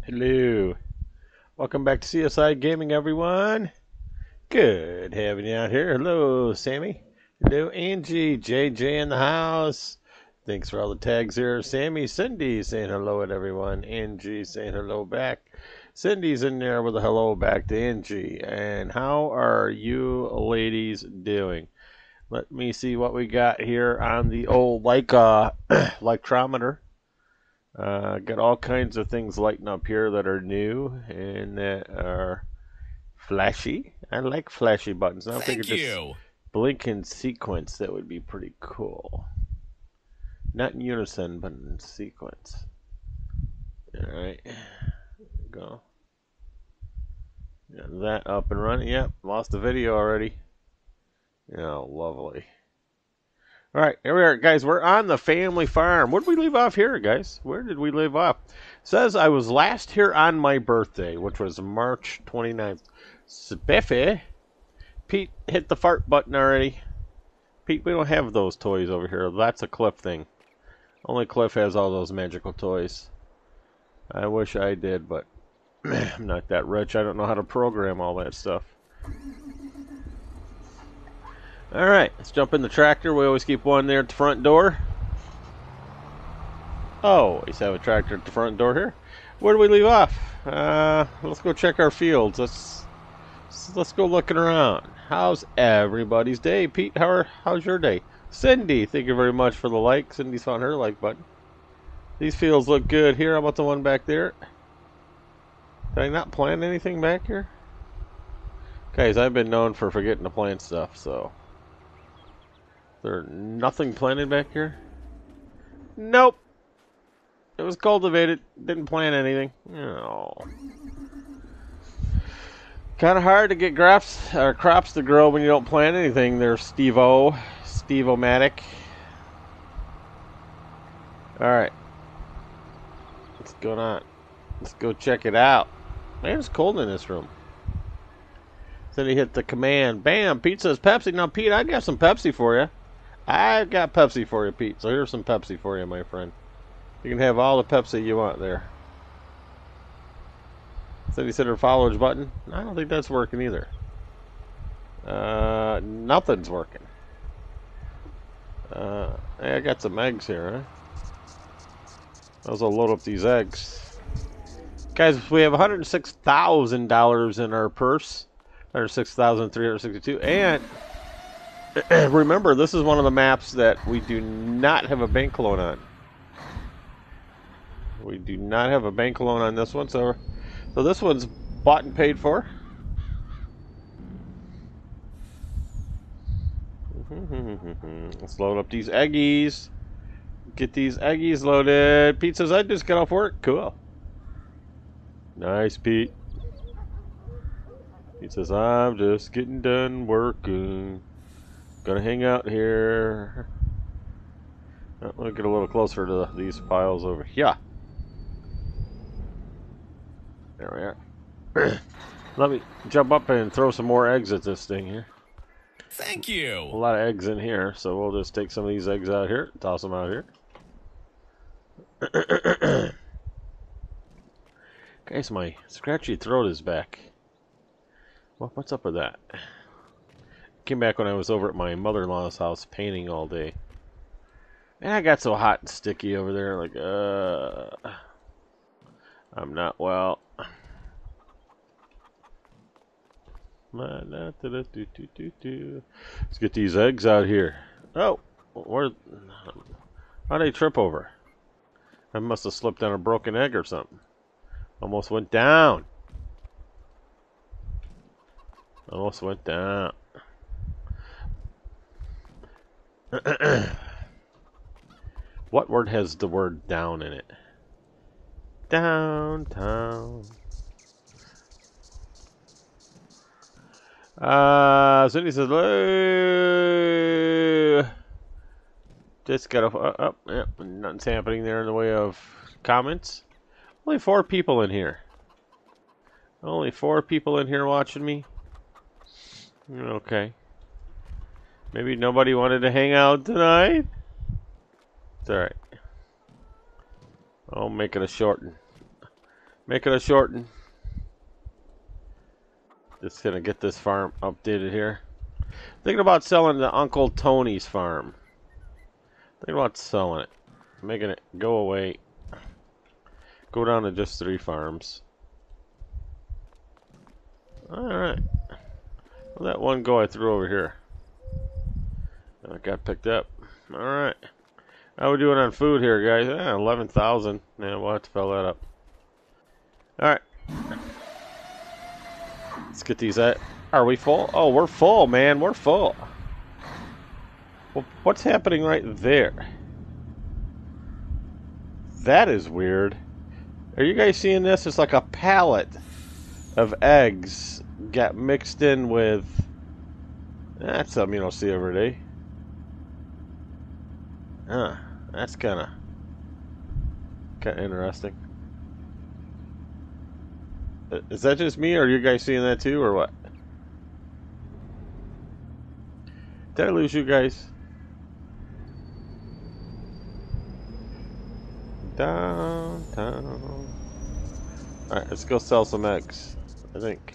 Hello. Welcome back to CSI Gaming, everyone. Good having you out here. Hello, Sammy. Hello, Angie. JJ in the house. Thanks for all the tags here. Sammy, Cindy saying hello to everyone. Angie saying hello back. Cindy's in there with a hello back to Angie. And how are you ladies doing? Let me see what we got here on the old electrometer. Got all kinds of things lighting up here that are new and that are flashy. I like flashy buttons. I think just blink in sequence. That would be pretty cool. Not in unison, but in sequence. Alright. Go. Got that up and running. Yep, lost the video already. Oh, lovely. Alright, here we are, guys. We're on the family farm. Where did we leave off here, guys? Where did we leave off? It says I was last here on my birthday, which was March 29th. Spiffy. Pete hit the fart button already. Pete, we don't have those toys over here. That's a Cliff thing. Only Cliff has all those magical toys. I wish I did, but I'm not that rich. I don't know how to program all that stuff. Alright, let's jump in the tractor. We always keep one there at the front door. Oh, we have a tractor at the front door here. Where do we leave off? Let's go check our fields. Let's go looking around. How's everybody's day? Pete, how's your day? Cindy, thank you very much for the like. Cindy's found her like button. These fields look good here. How about the one back there? Did I not plant anything back here? Guys, I've been known for forgetting to plant stuff, so... There's nothing planted back here? Nope. It was cultivated. Didn't plant anything. Oh. Kind of hard to get crops to grow when you don't plant anything there, Steve-O-Matic. Alright. What's going on? Let's go check it out. Man, it's cold in this room. Then he hit the command. Bam! Pete says Pepsi. Now, Pete, I got some Pepsi for you. I've got Pepsi for you, Pete. So here's some Pepsi for you, my friend. You can have all the Pepsi you want there. Said he said her followers button. I don't think that's working either. Nothing's working. Hey, I got some eggs here, huh? I'll load up these eggs. Guys, we have $106,000 in our purse. 106,362. And remember, this is one of the maps that we do not have a bank loan on. We do not have a bank loan on this one, so this one's bought and paid for. Let's load up these eggies. Get these eggies loaded. Pete says, I just got off work. Cool. Nice, Pete. He says, I'm just getting done working. Gonna hang out here. Oh, let me get a little closer to these piles over here. There we are. Let me jump up and throw some more eggs at this thing here. Thank you. A lot of eggs in here, so we'll just take some of these eggs out here, toss them out here. Guys, my scratchy throat is back. Well, what's up with that? Came back when I was over at my mother-in-law's house painting all day. And I got so hot and sticky over there, like, I'm not well. Let's get these eggs out here. Oh, how'd I trip over? I must have slipped on a broken egg or something. Almost went down. Almost went down. What word has the word down in it? Downtown. Cindy says, hello. Just got up. Yep, nothing's happening there in the way of comments. Only 4 people in here. Only 4 people in here watching me. Okay. Maybe nobody wanted to hang out tonight. It's alright. I'll make it a short one. Making a shorten. Just gonna get this farm updated here. Thinking about selling the Uncle Tony's farm. Thinking about selling it. Making it go away. Go down to just 3 farms. Alright. Well, that one go I threw over here. It got picked up. Alright. How we doing on food here, guys? 11,000. Yeah, we'll have to fill that up. Alright. Let's get these at. Are we full? Oh, we're full, man. We're full. Well, what's happening right there? That is weird. Are you guys seeing this? It's like a pallet of eggs got mixed in with... That's something you don't see every day. Huh. That's kind of interesting. Is that just me, or are you guys seeing that too, or what? Did I lose you guys? Downtown. Alright, let's go sell some eggs, I think.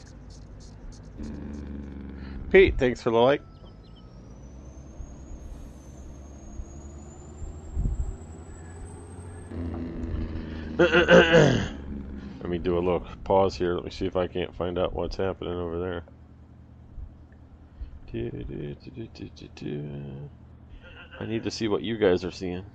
Pete, thanks for the like. Let me do a little pause here. Let me see if I can't find out what's happening over there. I need to see what you guys are seeing.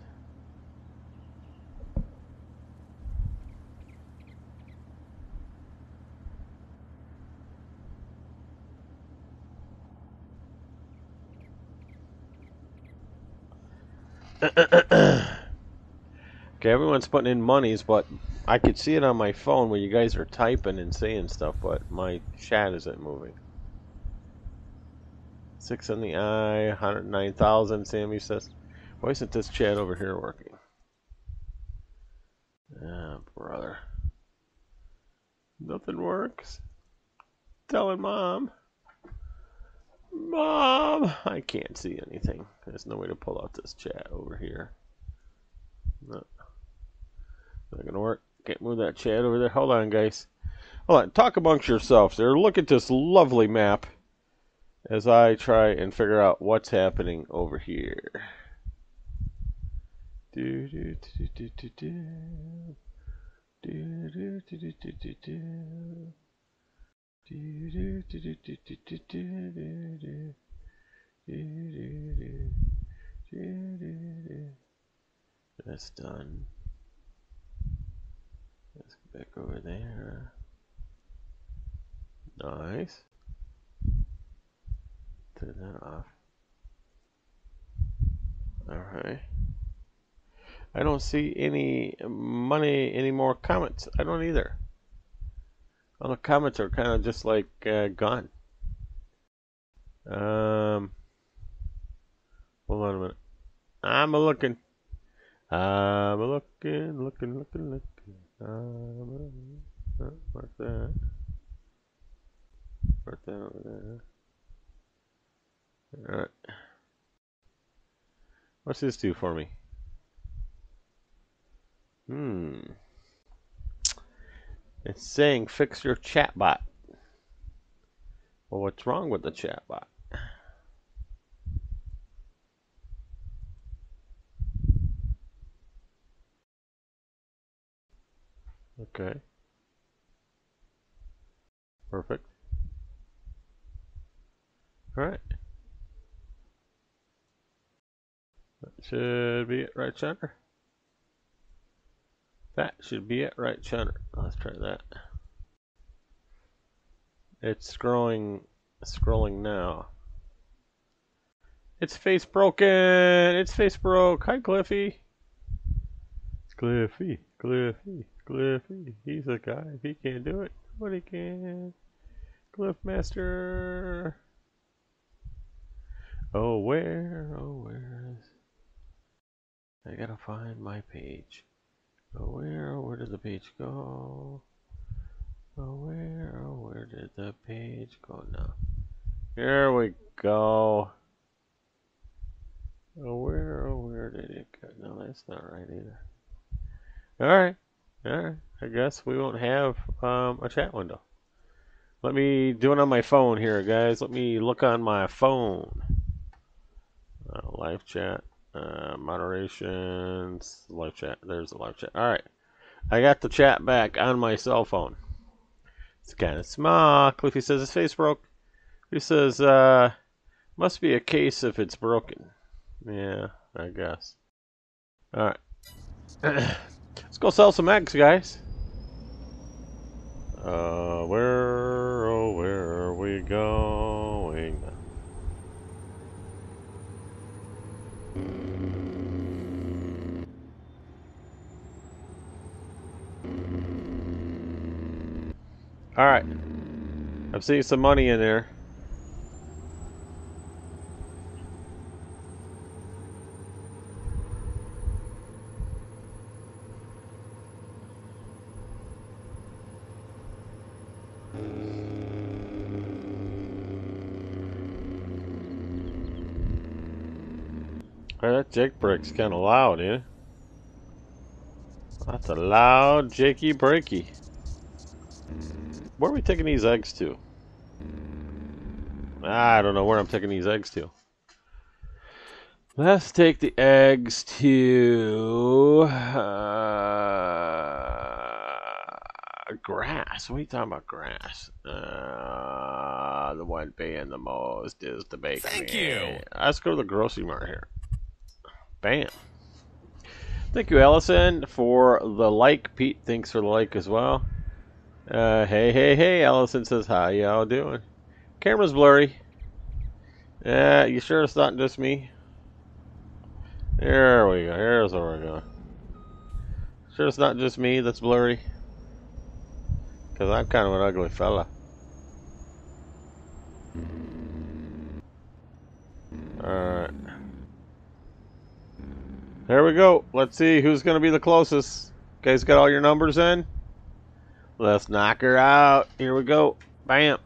Okay, everyone's putting in monies, but I could see it on my phone where you guys are typing and saying stuff, but my chat isn't moving. 6 on the eye, 109,000, Sammy says. Why isn't this chat over here working? Ah, brother. Nothing works. Telling Mom. Mom! I can't see anything. There's no way to pull out this chat over here. No. Not gonna work. Can't move that chat over there. Hold on, guys. Hold on. Talk amongst yourselves there. Look at this lovely map as I try and figure out what's happening over here. Do do do do do do. Do do do do do do do. Do do do do do do do do. That's done. Let's go back over there. Nice. Turn that off. Alright. I don't see any money, any more comments. I don't either. All the comments are kind of just like gone. Hold on a minute. I'm a looking. I'm a looking. Mark that. Mark that over there. Alright. What's this do for me? It's saying fix your chatbot. Well, what's wrong with the chatbot? Okay. Perfect. Alright. That should be it, right, Chandra? That should be it, right, Chandra? Let's try that. It's scrolling now. It's face broken! It's face broke! Hi, Cliffy! Cliffy. He's a guy. If he can't do it, nobody can. Cliffmaster. Oh, where is... I gotta find my page. Oh, where did the page go? Where did the page go now? Here we go. Where did it go? No, that's not right either. Alright. I guess we won't have a chat window. Let me do it on my phone here, guys. Let me look on my phone. Live chat, moderations, live chat. There's the live chat. All right, I got the chat back on my cell phone. It's kind of small. Cliffy says his face broke. He says, must be a case if it's broken. Yeah, I guess. All right. Let's go sell some eggs, guys. Where are we going? All right. I'm seeing some money in there. That Jake break's kind of loud, eh? That's a loud Jakey breaky. Where are we taking these eggs to? I don't know where I'm taking these eggs to. Let's take the eggs to grass. What are you talking about, grass? The one paying the most is the bakery. Thank you. Let's go to the grocery mart here. Bam. Thank you, Allison, for the like. Pete, thanks for the like as well. Hey, Allison says, how y'all doing? Camera's blurry. You sure it's not just me? There we go. Here's where we're going. Sure it's not just me that's blurry? Because I'm kind of an ugly fella. Alright. There we go. Let's see who's going to be the closest. Guys got all your numbers in? Let's knock her out. Here we go. Bam.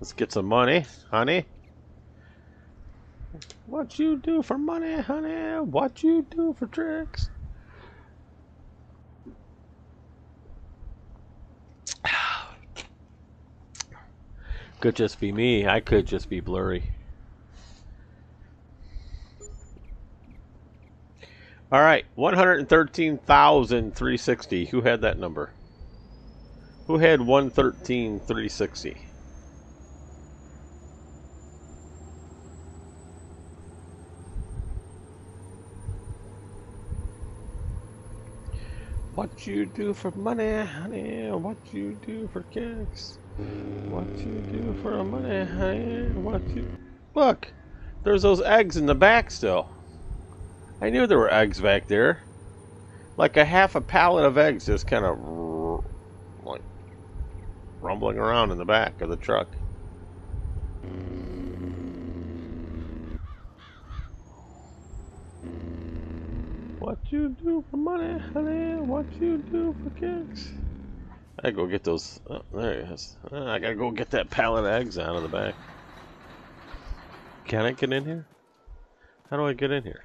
Let's get some money, honey. What you do for money, honey? What you do for tricks? Could just be me. I could just be blurry. All right, 113,360. Who had that number? Who had 113,360? What you do for money, honey? What you do for kicks? What you do for money, honey? What you... Look! There's those eggs in the back still. I knew there were eggs back there. Like a half a pallet of eggs just kind of like rumbling around in the back of the truck. What you do for money, honey? What you do for kicks? I gotta go get those. Oh, there he is. I gotta go get that pallet of eggs out of the back. Can I get in here? How do I get in here?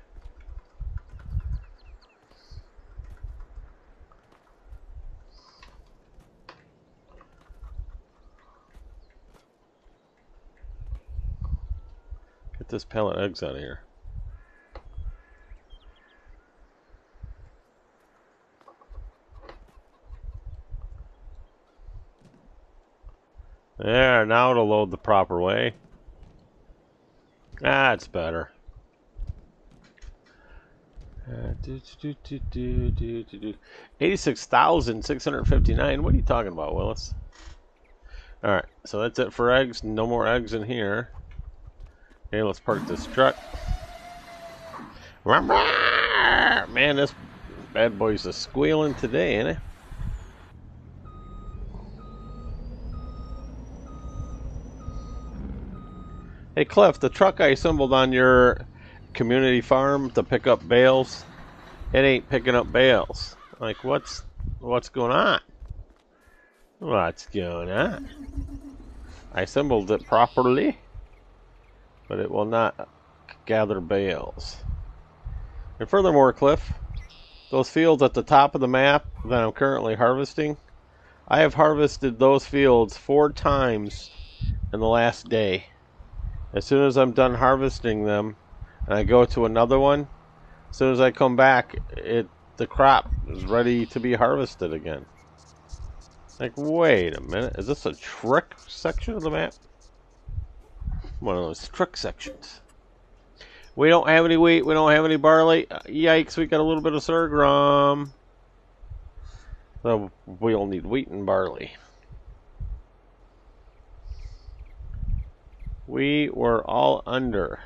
Get this pallet of eggs out of here. There, now it'll load the proper way. That's better. 86,659. What are you talking about, Willis? Alright, so that's it for eggs. No more eggs in here. Okay, let's park this truck. Man, this bad boy's a squealing today, ain't it? Hey Cliff, the truck I assembled on your community farm to pick up bales, it ain't picking up bales. Like, what's going on? What's going on? I assembled it properly, but it will not gather bales. And furthermore, Cliff, those fields at the top of the map that I'm currently harvesting, I have harvested those fields 4 times in the last day. As soon as I'm done harvesting them and I go to another one, as soon as I come back, the crop is ready to be harvested again. Like, wait a minute, is this a trick section of the map? One of those trick sections. We don't have any wheat, we don't have any barley. Yikes, we got a little bit of sorghum. So we'll need wheat and barley. We were all under.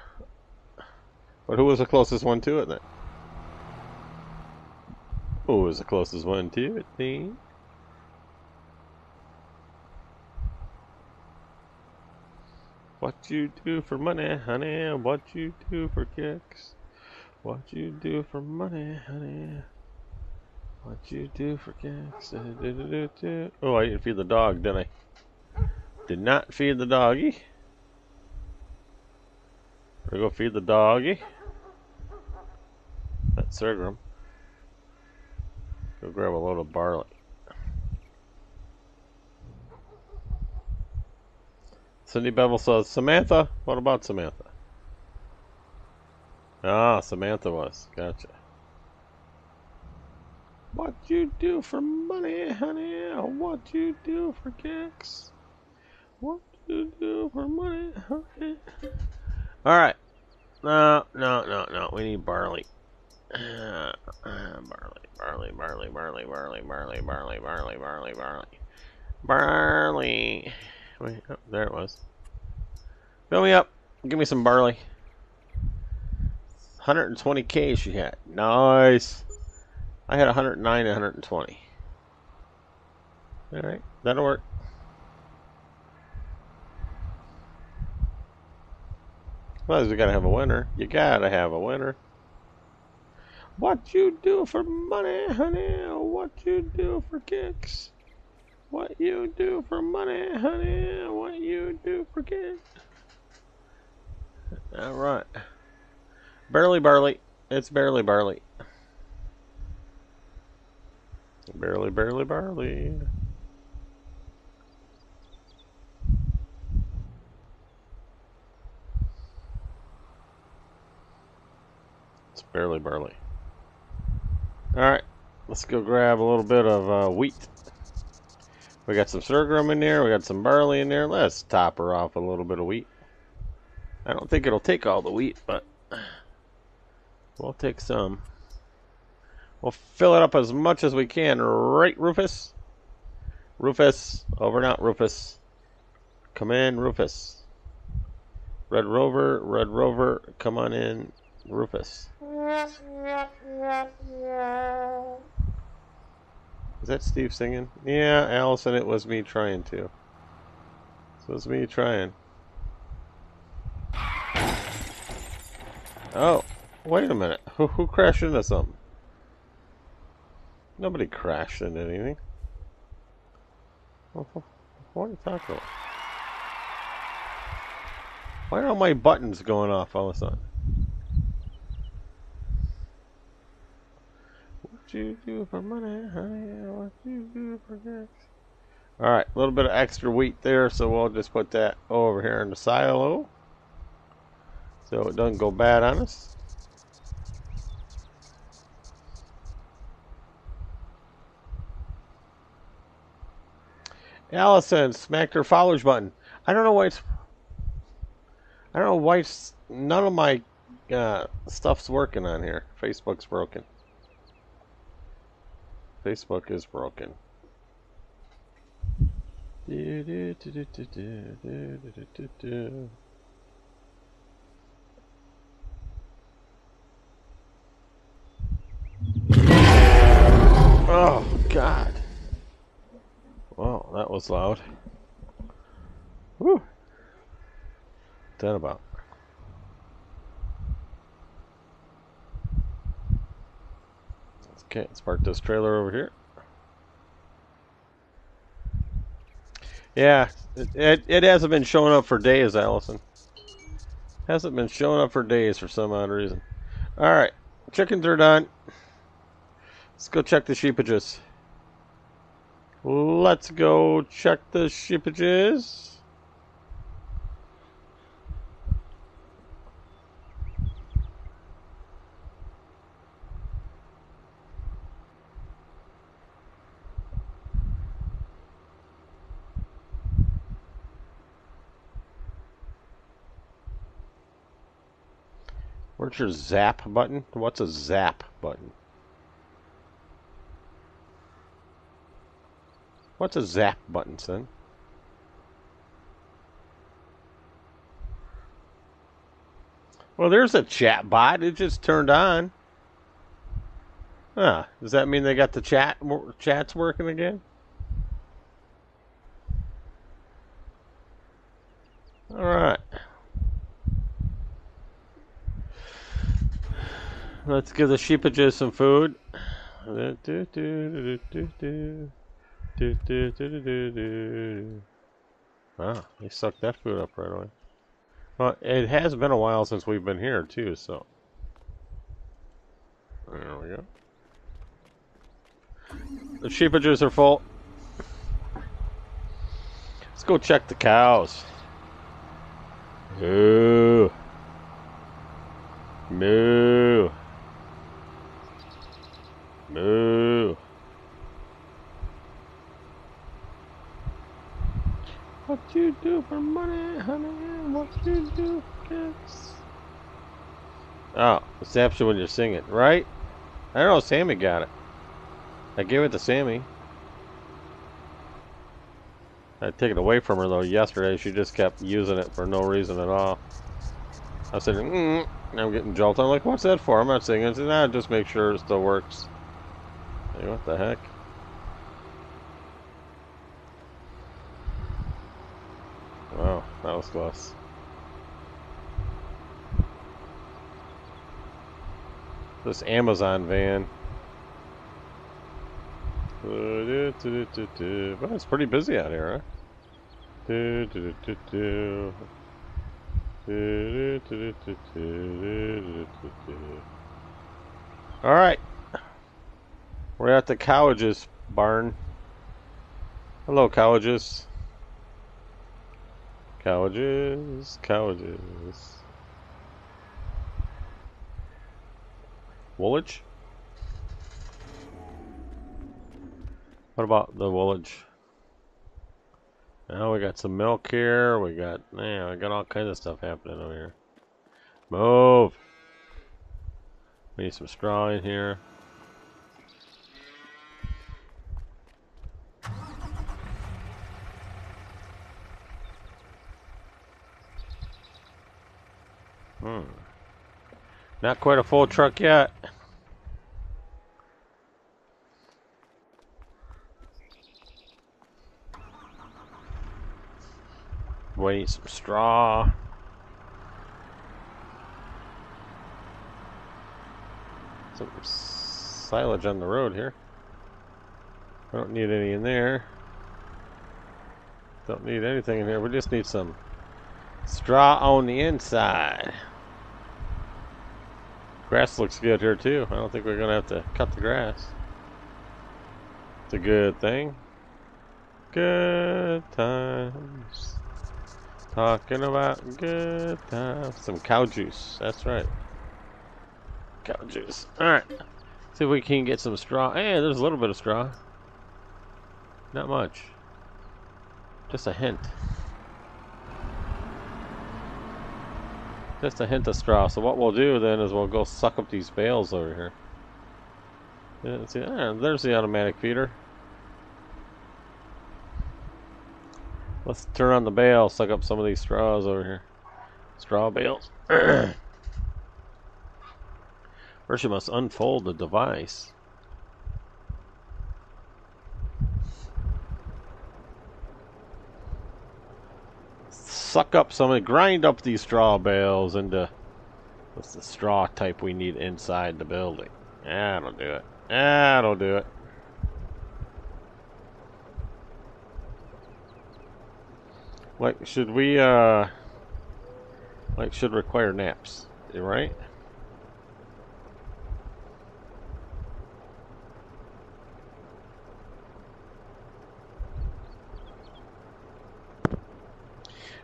But who was the closest one to it then? Who was the closest one to it then? What you do for money, honey? What you do for kicks? What you do for money, honey? What you do for kicks? Oh, I didn't feed the dog, did I? Did not feed the doggy. Better go feed the doggy. That's sorghum. Go grab a load of barley. Cindy Bevel says, Samantha? What about Samantha? Ah, Samantha was. Gotcha. What you do for money, honey? What you do for kicks? What you do for money, honey? Alright. No. We need barley. Barley. Wait, oh, there it was. Fill me up. Give me some barley. 120k she had. Nice. I had 109 and 120. Alright, that'll work. Well, we gotta have a winner. You gotta have a winner. What you do for money, honey? What you do for kicks? What you do for money, honey? What you do for kicks? Alright. Barley. It's barely barley. Barley. It's barely barley. Alright, let's go grab a little bit of wheat. We got some sorghum in there, we got some barley in there. Let's top her off a little bit of wheat. I don't think it'll take all the wheat, but we'll take some. We'll fill it up as much as we can, right, Rufus? Rufus, over and out, Rufus. Come in, Rufus. Red Rover, come on in, Rufus. Is that Steve singing? Yeah, Allison, it was me trying to. So it was me trying. Oh, wait a minute. Who crashed into something? Nobody crashed into anything. What are you talking about? Why are all my buttons going off all of a sudden? What you do for money, honey? What you do for gas? Alright, a little bit of extra wheat there, so we'll just put that over here in the silo. So it doesn't go bad on us. Allison smacked her followers button. I don't know why it's none of my stuff's working on here. Facebook's broken. Facebook is broken. Oh, God. Wow, that was loud. Whew. What's that about? Okay, let's park this trailer over here. Yeah, it hasn't been showing up for days, Allison. Hasn't been showing up for days for some odd reason. Alright, chickens are done. Let's go check the sheepages. Let's go check the sheepages. Where's your zap button? What's a zap button? What's a zap button, son? Well, there's a chat bot. It just turned on. Huh. Does that mean they got the chats working again? Alright. Let's give the sheepages some food. Wow, they sucked that food up right away. Well, it has been a while since we've been here, too, so. There we go. The sheepages are full. Let's go check the cows. Moo. Moo. Moo. What you do for money, honey? What you do for kids? Oh, it zaps you when you're singing, right? I don't know, Sammy got it. I gave it to Sammy. I took it away from her, though, yesterday. She just kept using it for no reason at all. I said, and I'm getting jolted. I'm like, what's that for? I'm not singing. I said, nah, just make sure it still works. Hey, what the heck? Wow, that was close. This Amazon van. But it's pretty busy out here, huh? Alright. We're at the Cowages barn. Hello, Cowages. Cowages. Woolwich? What about the Woolwich? Now we got some milk here. We got all kinds of stuff happening over here. Move. We need some straw in here. Not quite a full truck yet. We need some straw. Some silage on the road here. I don't need any in there. Don't need anything in here. We just need some straw on the inside. Grass looks good here too. I don't think we're gonna have to cut the grass. It's a good thing. Good times. Talking about good times. Some cow juice. That's right. Cow juice. Alright. See if we can get some straw. Hey, there's a little bit of straw. Not much. Just a hint. Just a hint of straw. So what we'll do then is we'll go suck up these bales over here. Yeah, see, there's the automatic feeder. Let's turn on the bale, suck up some of these straws over here. Straw bales. First you must unfold the device. Suck up some, grind up these straw bales into what's the straw type we need inside the building. That'll do it. That'll do it. Like, should we, should require naps, right?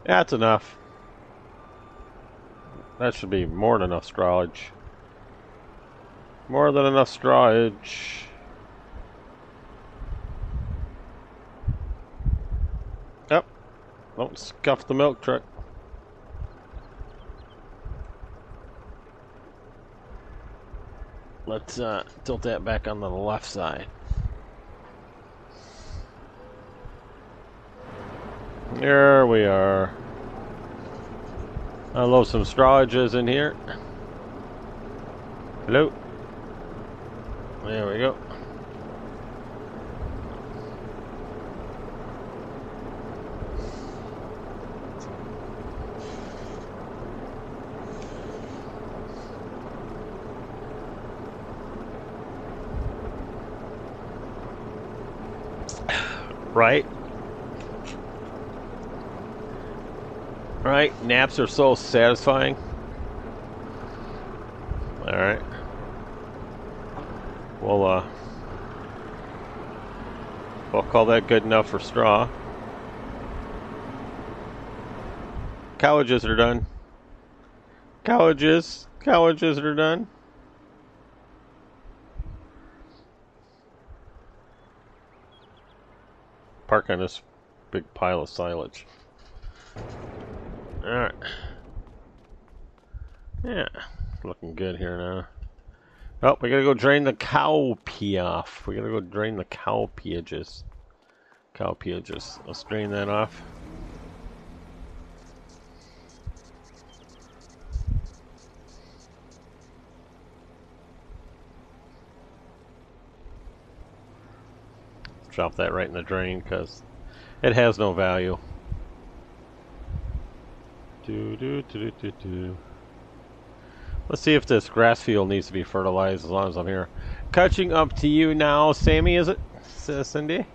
That's enough. That should be more than enough strawage. More than enough strawage. Yep. Don't scuff the milk truck. Let's tilt that back on the left side. There we are. I love some strawages in here. Hello. There we go. Right? Right? Naps are so satisfying. Alright. We'll call that good enough for straw. Cowages are done. Cowages are done. Park on this big pile of silage. Alright. Yeah. Looking good here now. Oh, we gotta go drain the cow pee off. We gotta go drain the cow peages. Let's drain that off. Drop that right in the drain because it has no value. Let's see if this grass field needs to be fertilized as long as I'm here. Catching up to you now, Sammy, is it? Cindy?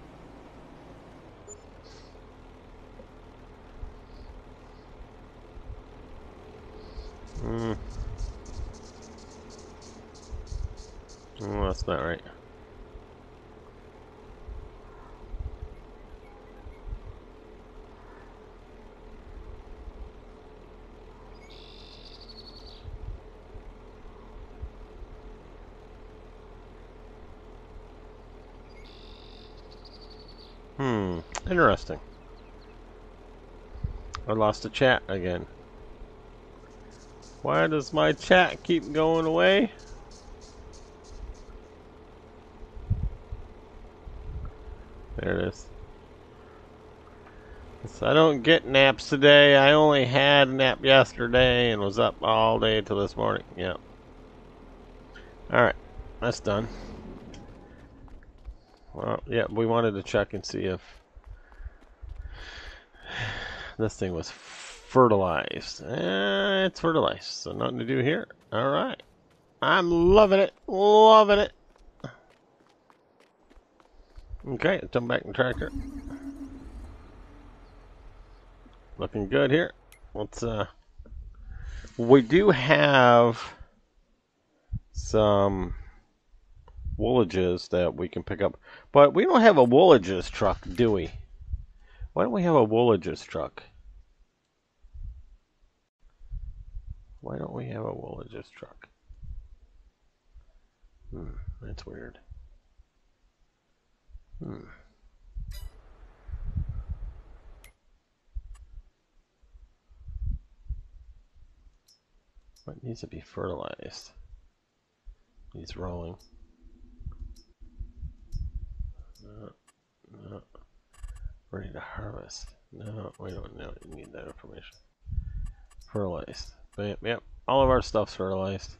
Oh, that's not right. Interesting. I lost the chat again. Why does my chat keep going away? There it is. So I don't get naps today. I only had a nap yesterday and was up all day till this morning. Yep. Alright. That's done. Well, yeah, we wanted to check and see if this thing was fertilized. It's fertilized, so nothing to do here. Alright. I'm loving it. Loving it. Okay, let's jump back in the tractor. Looking good here. Let's, we do have some woolages that we can pick up, but we don't have a woolages truck, do we? Why don't we have a woolages truck? Why don't we have a woolages truck? That's weird. What needs to be fertilized? He's rolling. No. Ready to harvest. No, we don't need that information. Fertilized. Yep. All of our stuff's fertilized.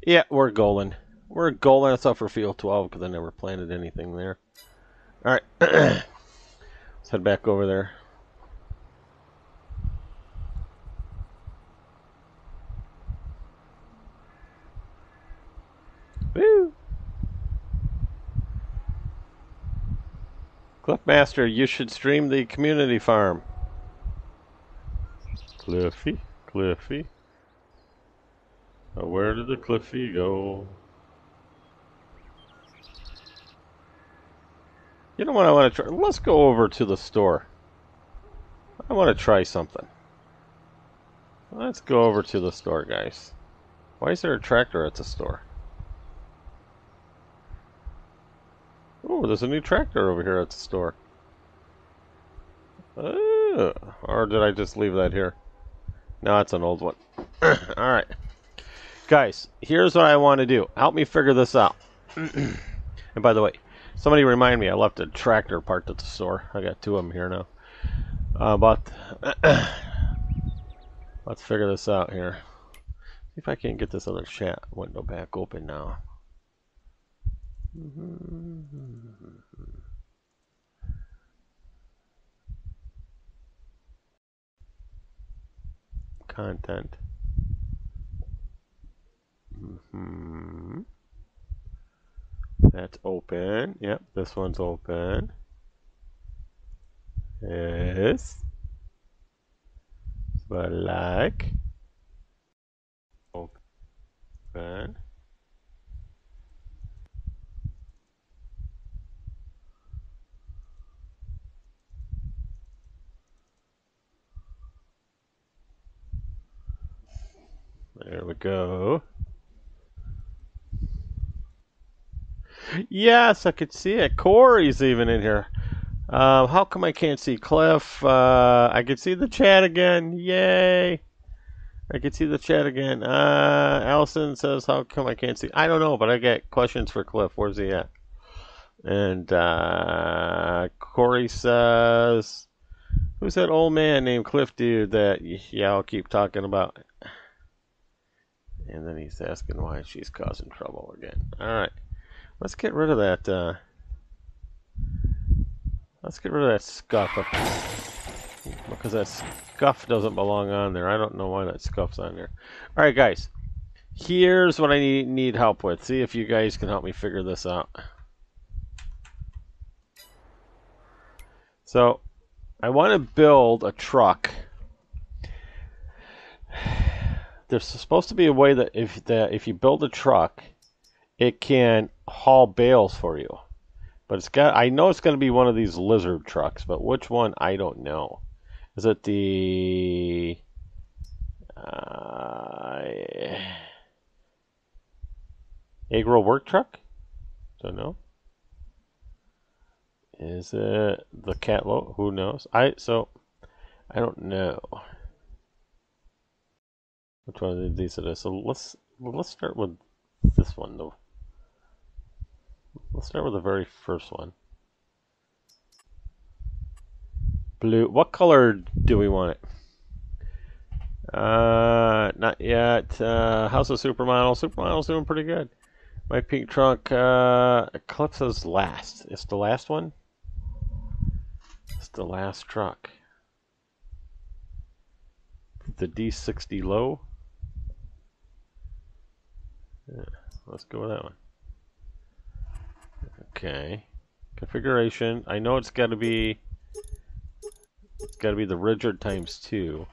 Yeah, we're golden. We're golden. It's up for field 12 because I never planted anything there. Alright. Let's head back over there. Woo! Cliffmaster, you should stream the community farm. Cliffy. Oh, where did the Cliffy go? You know what I want to try? Let's go over to the store. I want to try something. Let's go over to the store, guys. Why is there a tractor at the store? Oh, there's a new tractor over here at the store. Or did I just leave that here? No, it's an old one. Alright. Guys, here's what I want to do. Help me figure this out. And by the way, somebody remind me, I left a tractor parked at the store. I got two of them here now. But let's figure this out here. See if I can get this other chat window back open now. Content. That's open. Yep, this one's open. Yes. What I like. Open. There we go. Yes, I could see it. Corey's even in here. How come I can't see Cliff? I can see the chat again. Yay! I can see the chat again. Allison says, how come I can't see? I don't know, but I get questions for Cliff. Where's he at? And Corey says, who's that old man named Cliff dude that y'all keep talking about? And then he's asking why she's causing trouble again. Alright. Let's get rid of that, let's get rid of that scuff. Because that scuff doesn't belong on there. I don't know why that scuff's on there. Alright, guys. Here's what I need help with. See if you guys can help me figure this out. So, I want to build a truck. There's supposed to be a way that if you build a truck, it can haul bales for you. But I know it's going to be one of these lizard trucks, but which one, I don't know. Is it the agro work truck? Don't know. Is it the catload? Who knows? I don't know which one of these it is. So let's start with this one though. Let's start with the very first one. Blue. What color do we want it? Not yet. House of Supermodel. Supermodel's doing pretty good. My pink trunk. Eclipse's last. It's the last one? It's the last truck. The D60 low. Yeah, let's go with that one. Okay. Configuration. I know it's got to be the rigid times 2.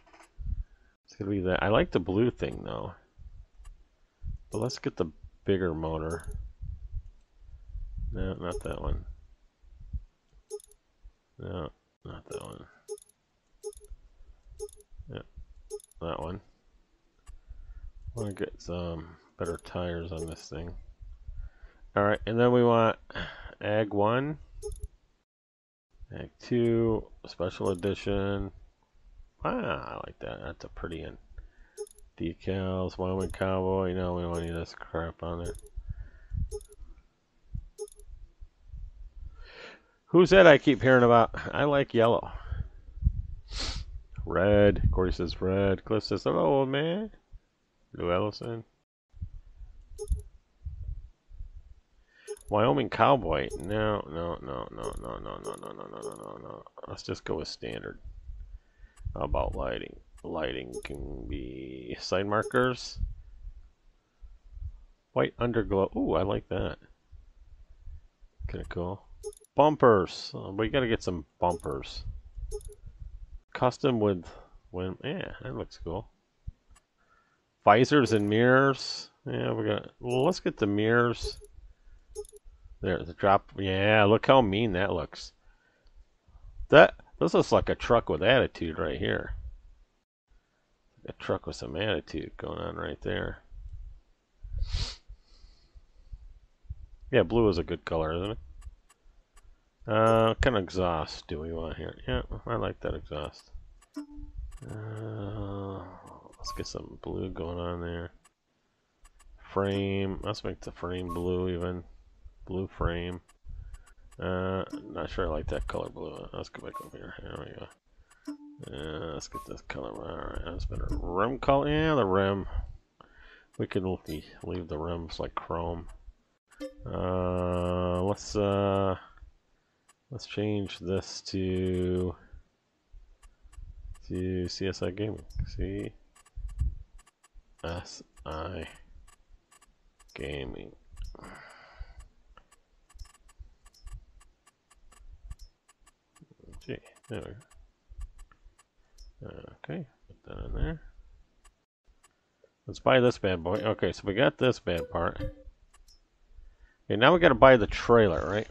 It's got to be that. I like the blue thing though. But let's get the bigger motor. No, not that one. No, not that one. Yep, that one. I want to get some better tires on this thing. Alright, and then we want Ag 1, Ag 2, Special Edition. Ah, I like that. That's a pretty one. Decals, Wyoming Cowboy. No, we don't want any of this crap on there. Who's that I keep hearing about? I like yellow. Red. Corey says red. Cliff says, hello, old man. Lou Ellison. Wyoming Cowboy. No. Let's just go with standard. How about lighting? Lighting can be side markers. White underglow. Ooh, I like that. Kind of cool. Bumpers. We gotta get some bumpers. Custom with yeah, that looks cool. Visors and mirrors. Yeah, let's get the mirrors. There, the drop. Yeah, look how mean that looks. This looks like a truck with attitude right here. A truck with some attitude going on right there. Yeah, blue is a good color, isn't it? What kind of exhaust do we want here? Yeah, I like that exhaust. Let's get some blue going on there. Frame. Let's make the frame blue even. Blue frame. Not sure I like that color blue. Let's go back over here. There we go. Let's get this color. Alright, that's better. Rim color. Yeah, the rim. We can leave the rims like chrome. Let's change this to CSI Gaming. CSI Gaming. Gee, there we go. Okay, put that in there. Let's buy this bad boy. Okay, so we got this bad part. Okay, now we got to buy the trailer, right?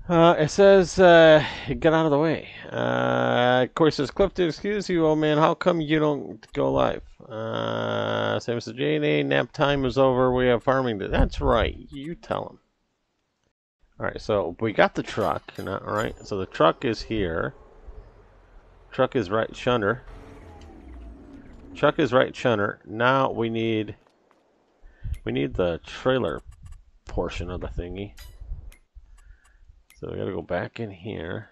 It says, get out of the way. Of course, it says, Clifton, excuse you, old man. How come you don't go live? Say, Mr. J&A, nap time is over. We have farming to... That's right. You tell him. Alright, so we got the truck. Alright, so the truck is here. Truck is right shunner. Truck is right shunner. Now we need the trailer portion of the thingy. So we gotta go back in here.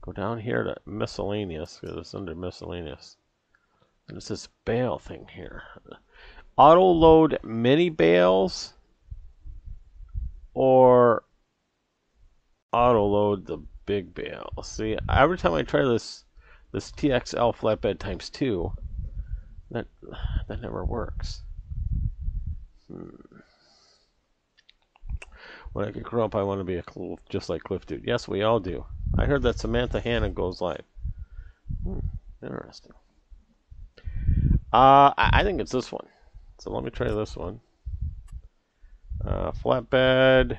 Go down here to miscellaneous, because it's under miscellaneous. And it's this bale thing here. Auto load mini bales or auto load the big bale. See, every time I try this TXL flatbed times 2, that never works. When I grow up, I want to be just like Cliff Dude. Yes, we all do. I heard that Samantha Hanna goes live. Interesting. I think it's this one. So let me try this one. Flatbed.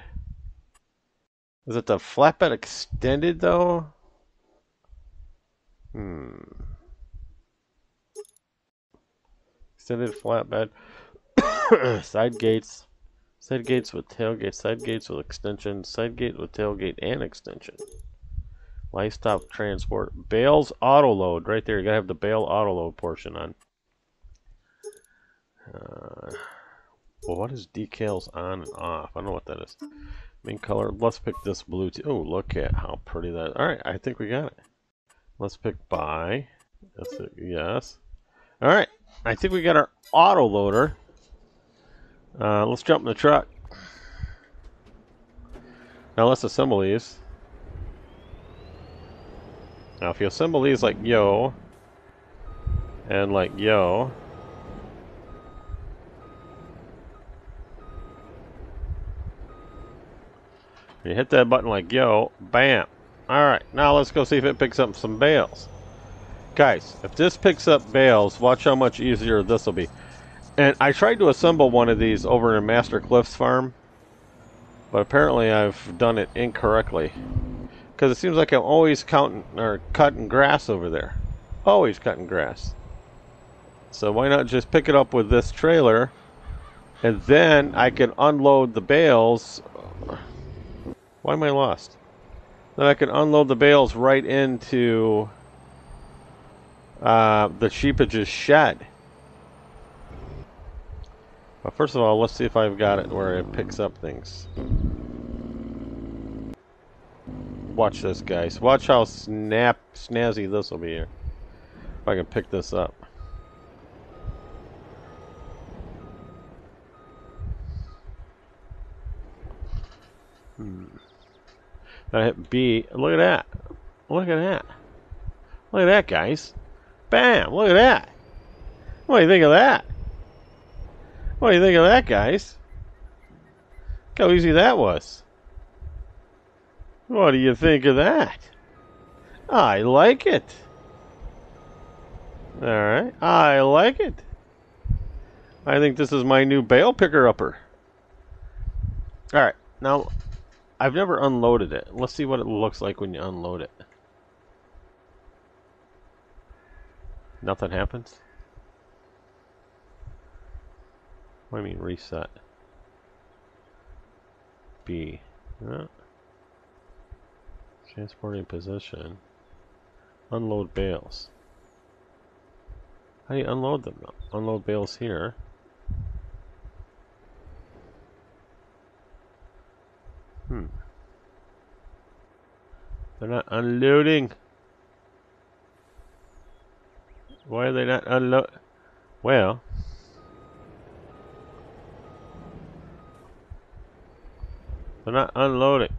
Is it the flatbed extended though? Extended flatbed. Side gates. Side gates with tailgate, side gates with extension, side gate with tailgate and extension. Livestock transport. Bales auto load. Right there, you gotta have the bale auto load portion on. Well, what is decals on and off? I don't know what that is. Main color. Let's pick this blue too. Oh, look at how pretty that is. Alright, I think we got it. Let's pick buy. That's it. Yes. Alright, I think we got our auto loader. Let's jump in the truck. Now let's assemble these. Now if you assemble these like yo, and like yo, you hit that button like yo, bam. Alright, now let's go see if it picks up some bales. Guys, if this picks up bales, watch how much easier this will be. And I tried to assemble one of these over in Master Cliff's farm, but apparently I've done it incorrectly. Because it seems like I'm always cutting grass over there. Always cutting grass. So why not just pick it up with this trailer, and then I can unload the bales. Why am I lost? Then I can unload the bales right into the sheepage's shed. But first of all, let's see if I've got it where it picks up things. Watch this, guys. Watch how snazzy this will be here. If I can pick this up. I hit B. Look at that. Look at that. Look at that, guys. Bam! Look at that. What do you think of that? What do you think of that, guys? Look how easy that was. What do you think of that? I like it. Alright, I like it. I think this is my new bale picker-upper. Alright, now I've never unloaded it. Let's see what it looks like when you unload it. Nothing happens? What do you mean reset? B. Transporting position. Unload bales. How do you unload them though? Unload bales here. They're not unloading. Why are they not unload? Well, they're not unloading.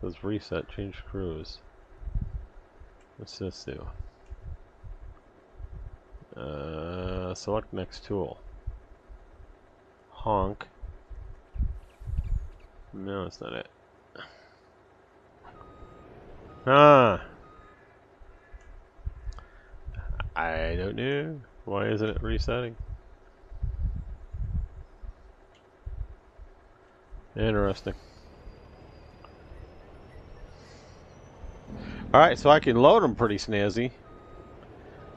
Let's reset, change crews. What's this do? Select next tool. Honk. No, that's not it. Ah! I don't know. Why isn't it resetting? Interesting. Alright, so I can load them pretty snazzy.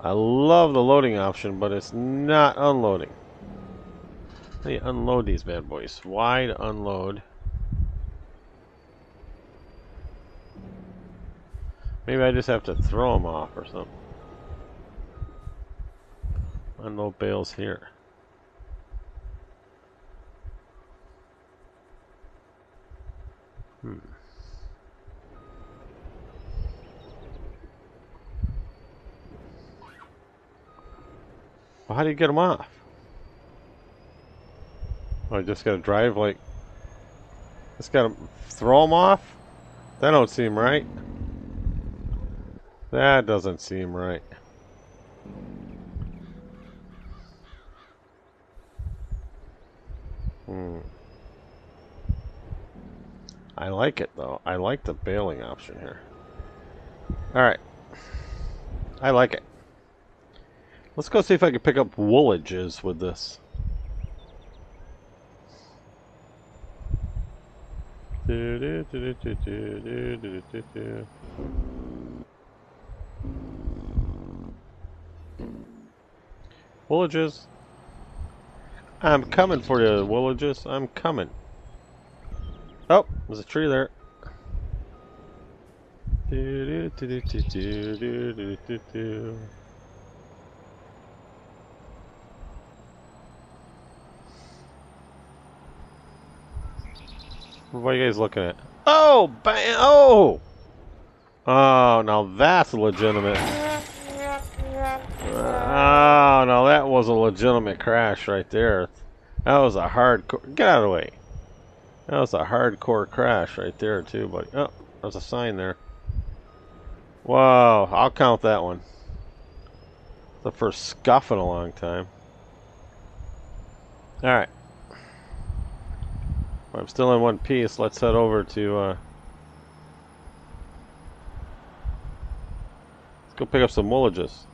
I love the loading option, but it's not unloading. How do you unload these bad boys? Why to unload? Maybe I just have to throw them off or something. Unload bales here. Well, how do you get them off? I just gotta drive like... Just gotta throw them off? That don't seem right. That doesn't seem right. I like it though. I like the bailing option here. Alright. I like it. Let's go see if I can pick up woolages with this. Woolages. I'm coming for you, woolages. I'm coming. Oh, there's a tree there. What are you guys looking at? Oh, bam! Oh! Oh, now that's legitimate. Oh, no, that was a legitimate crash right there. That was a hardcore... Get out of the way. That was a hardcore crash right there, too, buddy. Oh, there's a sign there. Whoa, I'll count that one. The first scuff in a long time. Alright. I'm still in one piece. Let's head over to... let's go pick up some woolages.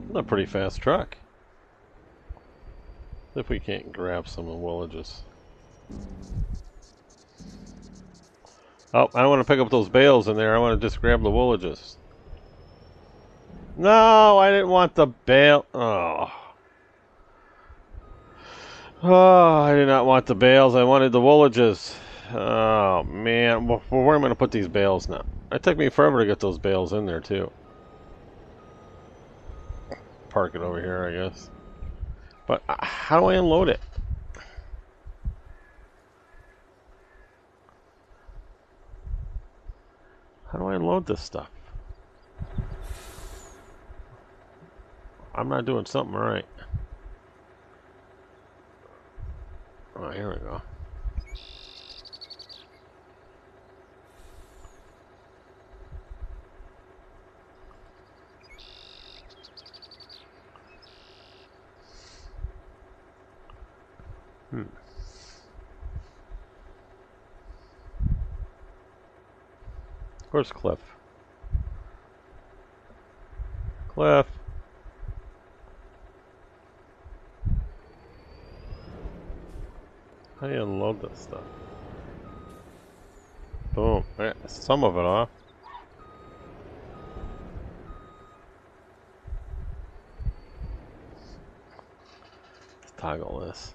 That's a pretty fast truck. If we can't grab some of the woolages. Oh, I don't want to pick up those bales in there. I want to just grab the woolages. No, I didn't want the bale. Oh. Oh, I did not want the bales. I wanted the woolages. Oh, man. Well, where am I going to put these bales now? It took me forever to get those bales in there, too. Park it over here, I guess. But how do I unload it? How do I unload this stuff? I'm not doing something right. Oh, here we go. Where's Cliff? Cliff. How do you unload this stuff? Boom. Yeah, some of it off. Let's toggle this.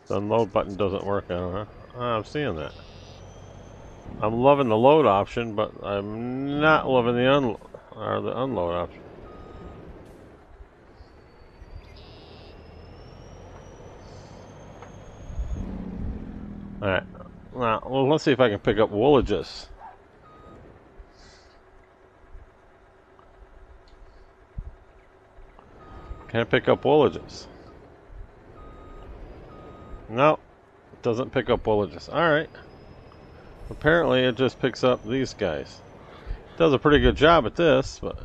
The unload button doesn't work on it, huh? Oh, I'm seeing that. I'm loving the load option, but I'm not loving the unload option. Alright. Well, let's see if I can pick up woolages. Can I pick up woolages? No. It doesn't pick up woolages. Alright. Apparently it just picks up these guys. It does a pretty good job at this, but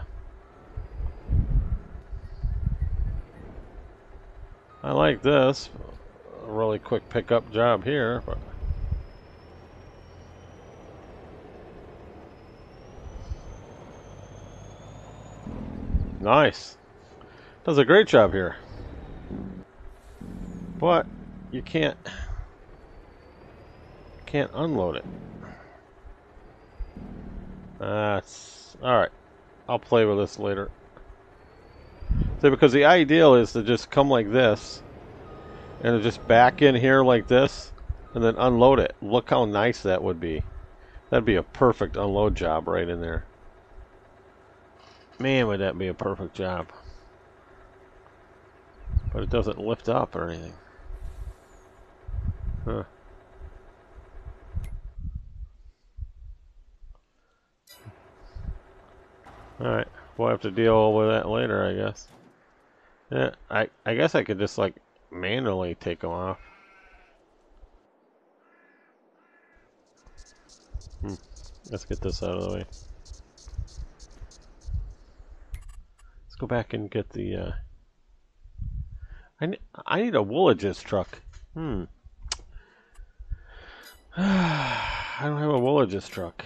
I like this. A really quick pickup job here, but nice. Does a great job here. But you can't unload it. That's alright. I'll play with this later. So because the ideal is to just come like this and to just back in here like this and then unload it. Look how nice that would be. That'd be a perfect unload job right in there. Man, would that be a perfect job. But it doesn't lift up or anything. Huh. Alright, we'll have to deal with that later, I guess. Yeah, I guess I could just like manually take them off. Let's get this out of the way. Let's go back and get the I need a woolages truck. I don't have a woolages truck.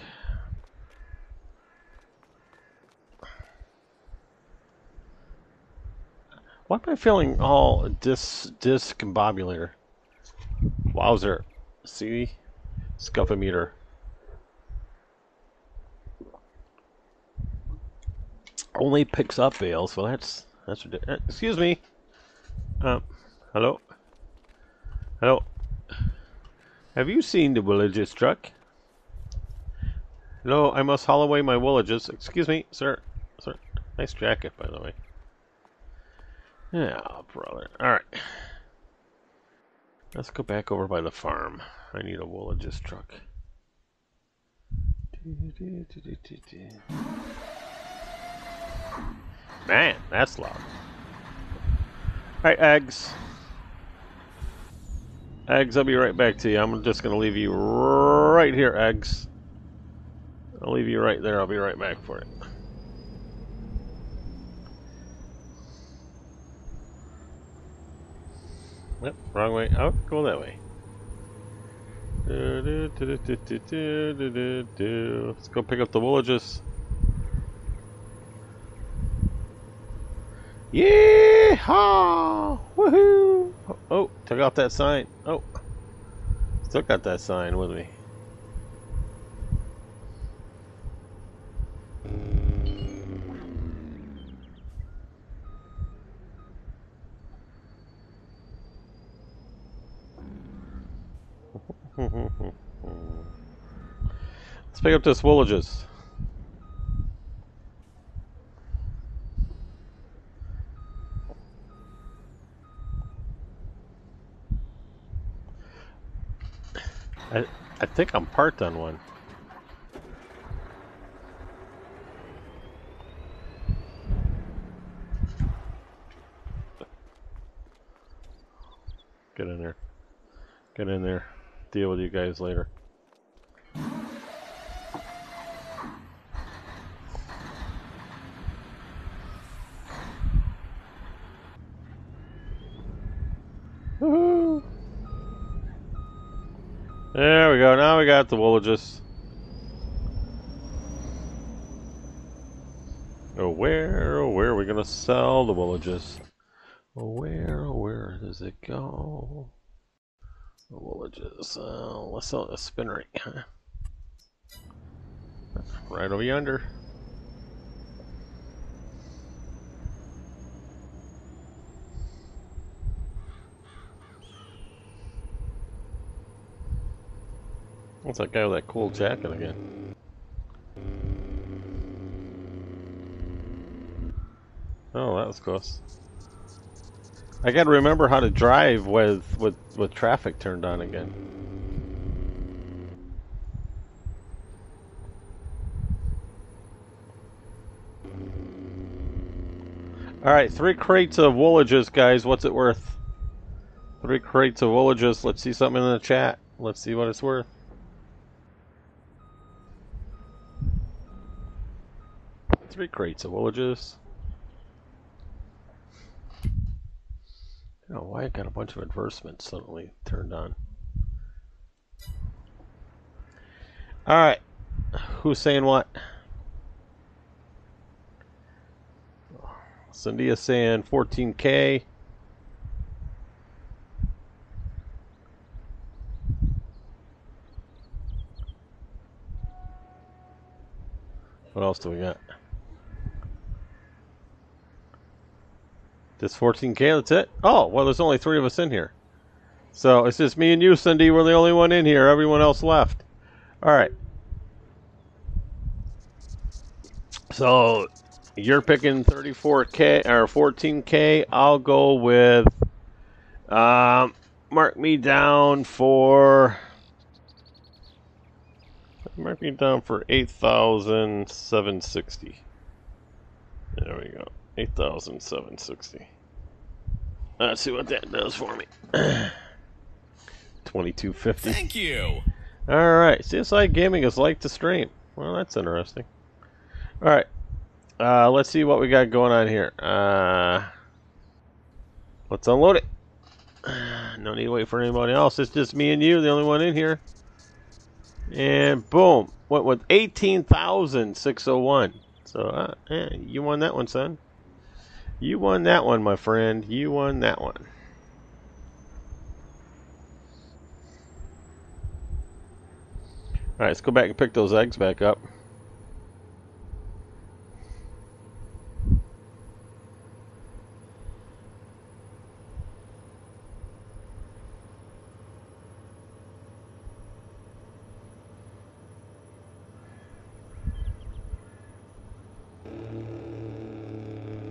Why am I feeling all discombobulated? Wowzer. See? Scuffometer. Only picks up bales. Well, that's ridiculous. Excuse me. Hello? Hello? Have you seen the woolages truck? Hello, I must haul away my woolages. Excuse me, sir. Sir. Nice jacket, by the way. Yeah, brother. Alright. Let's go back over by the farm. I need a woolages truck. Man, that's loud. Alright, eggs. Eggs, I'll be right back to you. I'm just going to leave you right here, eggs. I'll leave you right there. I'll be right back for it. Yep, wrong way. Oh, go that way. Let's go pick up the woolages. Yeehaw! Woohoo! Oh, took out that sign. Oh, still got that sign with me. Let's pick up this woolages. I think I'm parked on one. Get in there. Get in there. Deal with you guys later. Woohoo! There we go. Now we got the villages. Where are we gonna sell the villages? Where does it go? The villages. Let's sell a spinnery. Right over yonder. What's that guy with that cool jacket again? Oh, that was close. I gotta remember how to drive with traffic turned on again. Alright, 3 crates of woolages, guys. What's it worth? 3 crates of woolages. Let's see something in the chat. Let's see what it's worth. Three crates of woolages. Oh, why I got a bunch of advertisements suddenly turned on. Alright. Who's saying what? Cindy is saying 14K. What else do we got? Just 14K, that's it? Oh, well, there's only 3 of us in here. So it's just me and you, Cindy. We're the only one in here. Everyone else left. Alright. So you're picking 34K or 14K. I'll go with mark me down for 8,760. There we go. 8,760. Let's see what that does for me. 2250. Thank you. Alright, CSI Gaming is like to stream. Well, that's interesting. Alright. Let's see what we got going on here. Let's unload it. No need to wait for anybody else. It's just me and you, the only one in here. And boom. Went with 18,601. So, you won that one, son. You won that one, my friend. You won that one. Alright, let's go back and pick those eggs back up.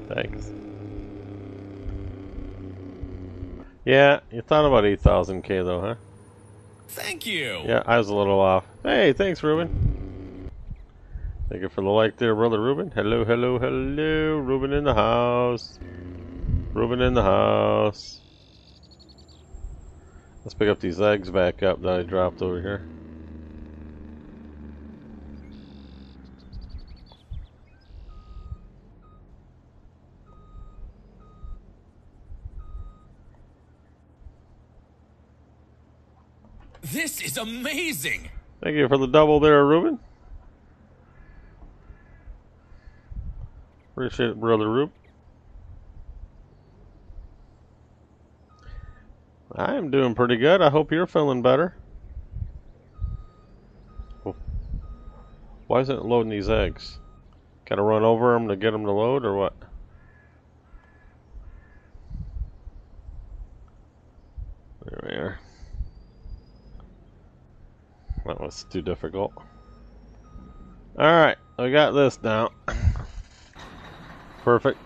Thanks. Yeah, you thought about 8,000K though, huh? Thank you. Yeah, I was a little off. Hey, thanks, Ruben. Thank you for the like there, brother Ruben. Hello, hello, hello. Ruben in the house. Ruben in the house. Let's pick up these eggs back up that I dropped over here. This is amazing. Thank you for the double there, Ruben. Appreciate it, brother Rube. I am doing pretty good. I hope you're feeling better. Why isn't it loading these eggs? Gotta run over them to get them to load, or what? There we are. That was too difficult. Alright, I got this now. Perfect.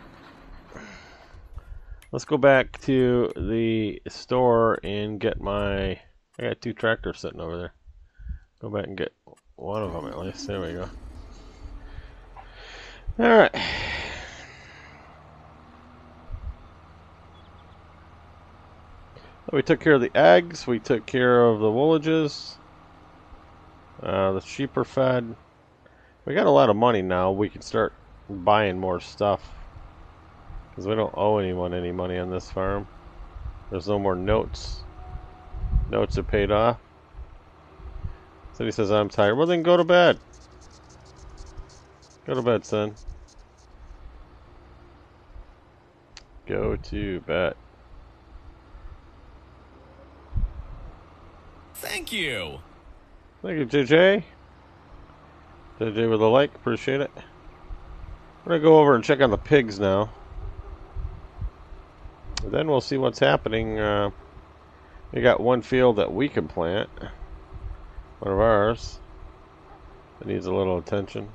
Let's go back to the store and get my... I got 2 tractors sitting over there. Go back and get one of them at least. There we go. Alright. We took care of the eggs. We took care of the woolages. The sheep are fed. We got a lot of money now. We can start buying more stuff. Because we don't owe anyone any money on this farm. There's no more notes. Notes are paid off. So he says, I'm tired. Well, then go to bed. Go to bed, son. Go to bed. Thank you. Thank you, JJ. JJ with a like. Appreciate it. We're going to go over and check on the pigs now. And then we'll see what's happening. We got one field that we can plant. One of ours. That needs a little attention.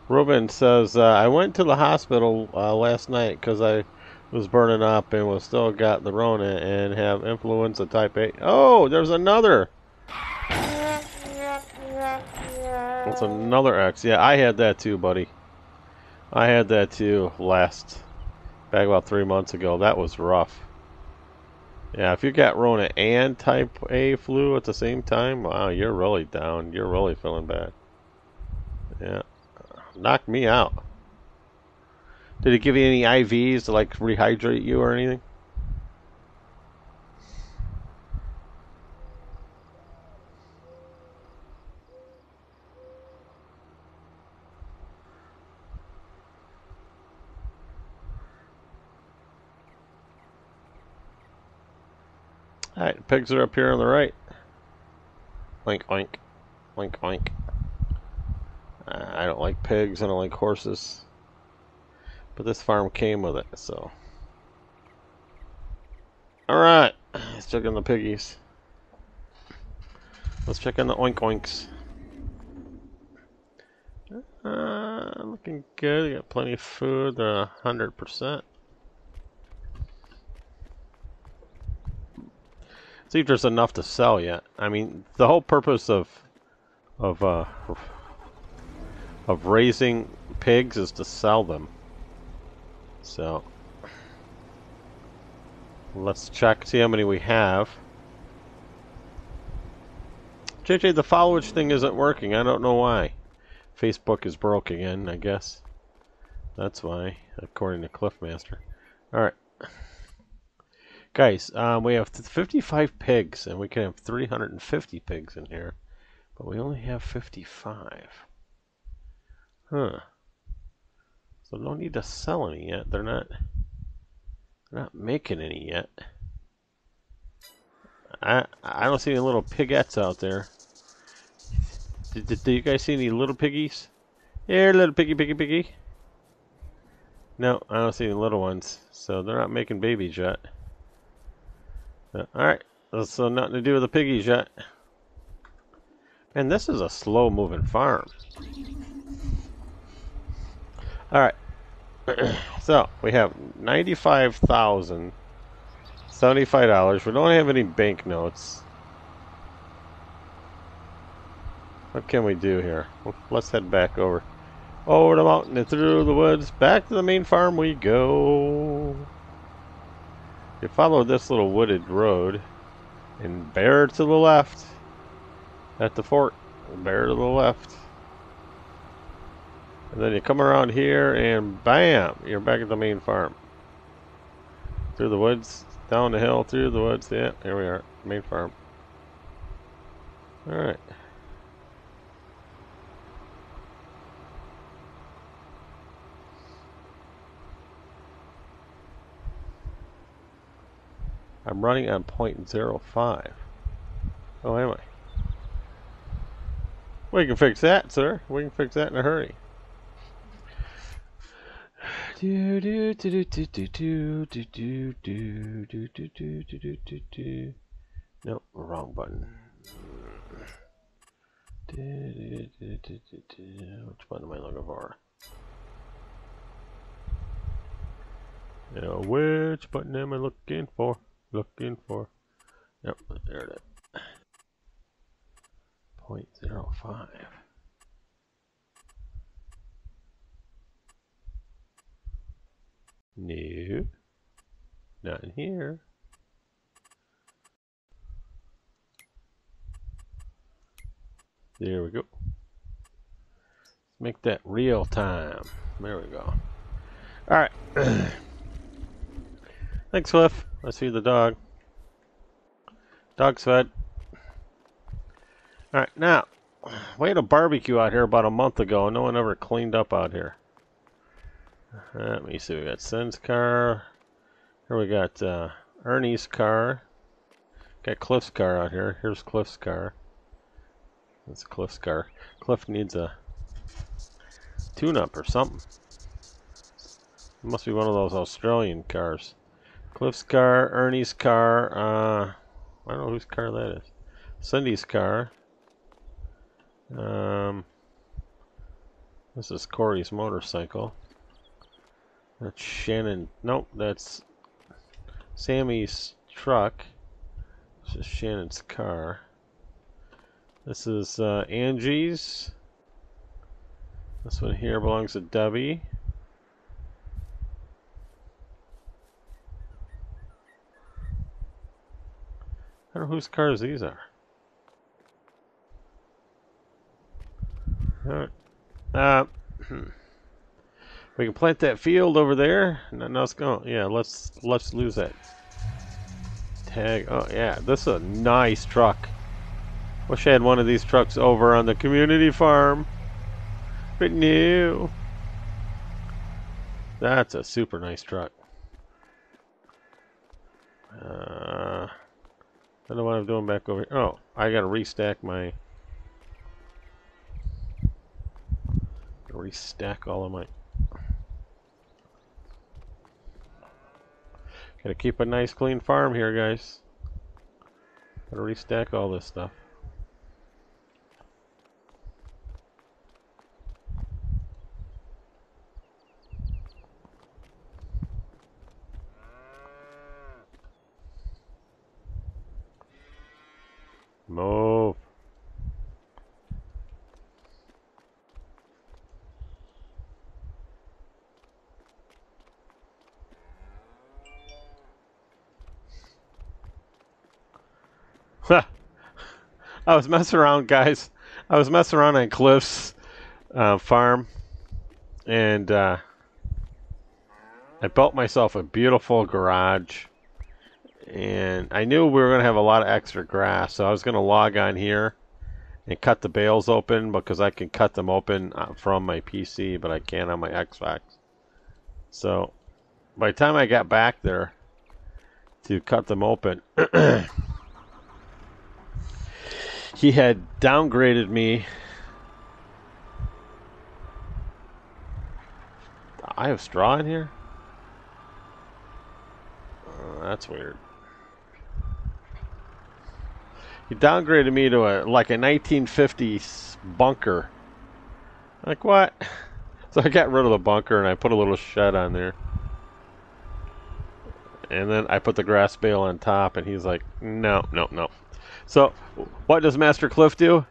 Ruben says, I went to the hospital last night because I was burning up and was still got the Rona and have influenza type A. Oh, there's another. That's another X. Yeah, I had that too, buddy. I had that too back about 3 months ago. That was rough. Yeah, if you got Rona and type A flu at the same time, wow, you're really down. You're really feeling bad. Yeah. Knocked me out. Did it give you any IVs to like rehydrate you or anything? Alright, the pigs are up here on the right. Oink oink. Oink oink. I don't like pigs, I don't like horses. But this farm came with it, so. Alright, let's check on the piggies. Let's check on the oink oinks. Looking good, they got plenty of food, they're 100%. See if there's enough to sell yet. I mean, the whole purpose of raising pigs is to sell them. So let's check, see how many we have. JJ, the followage thing isn't working. I don't know why. Facebook is broke again, I guess. That's why, according to Cliffmaster. Alright. Guys, we have 55 pigs, and we can have 350 pigs in here. But we only have 55. Huh. So no need to sell any yet. They're not making any yet. I don't see any little pigettes out there. Do you guys see any little piggies? Here, little piggy. No, I don't see any little ones. So they're not making babies yet. Alright, so nothing to do with the piggies yet. And this is a slow moving farm. Alright. So, we have $95,075. We don't have any banknotes. What can we do here? Let's head back over the mountain and through the woods. Back to the main farm we go. You follow this little wooded road and bear to the left at the fort. Bear to the left. And then you come around here and bam, you're back at the main farm. Through the woods, down the hill, through the woods. Yeah, here we are, main farm. Alright. I'm running on 0.05. Oh, am I? We can fix that, sir. We can fix that in a hurry. Nope, wrong button. Which button am I looking for? Which button am I looking for? Yep, there it is. 0.05. No, not in here. There we go. Make that real time. There we go. All right. Thanks, Cliff. I see the dog. Dog's fed. All right, now we had a barbecue out here about a month ago. No one ever cleaned up out here. Let me see. We got Sen's car. Here we got Ernie's car. Got Cliff's car out here. Here's Cliff's car. That's Cliff's car. Cliff needs a tune-up or something. It must be one of those Australian cars. Cliff's car, Ernie's car. I don't know whose car that is. Cindy's car. This is Corey's motorcycle. That's Shannon. Nope, that's Sammy's truck. This is Shannon's car. This is Angie's. This one here belongs to Debbie. I don't know whose cars these are. Alright. We can plant that field over there. No, let's go. Yeah, let's lose that tag. Oh yeah, this is a nice truck. Wish I had one of these trucks over on the community farm. But no. That's a super nice truck. I don't know what I'm doing back over here. Oh, I gotta restack my... Restack all of my... Gotta keep a nice clean farm here, guys. Gotta restack all this stuff. Move. I was messing around, guys. I was messing around on Cliff's farm, and I built myself a beautiful garage. And I knew we were going to have a lot of extra grass, so I was going to log on here and cut the bales open, because I can cut them open from my PC, but I can't on my Xbox. So by the time I got back there to cut them open, he had downgraded me. I have straw in here? That's weird. He downgraded me to a 1950s bunker. Like, what? So I got rid of the bunker and I put a little shed on there. And then I put the grass bale on top, and he's like, no. So what does Master Cliff do?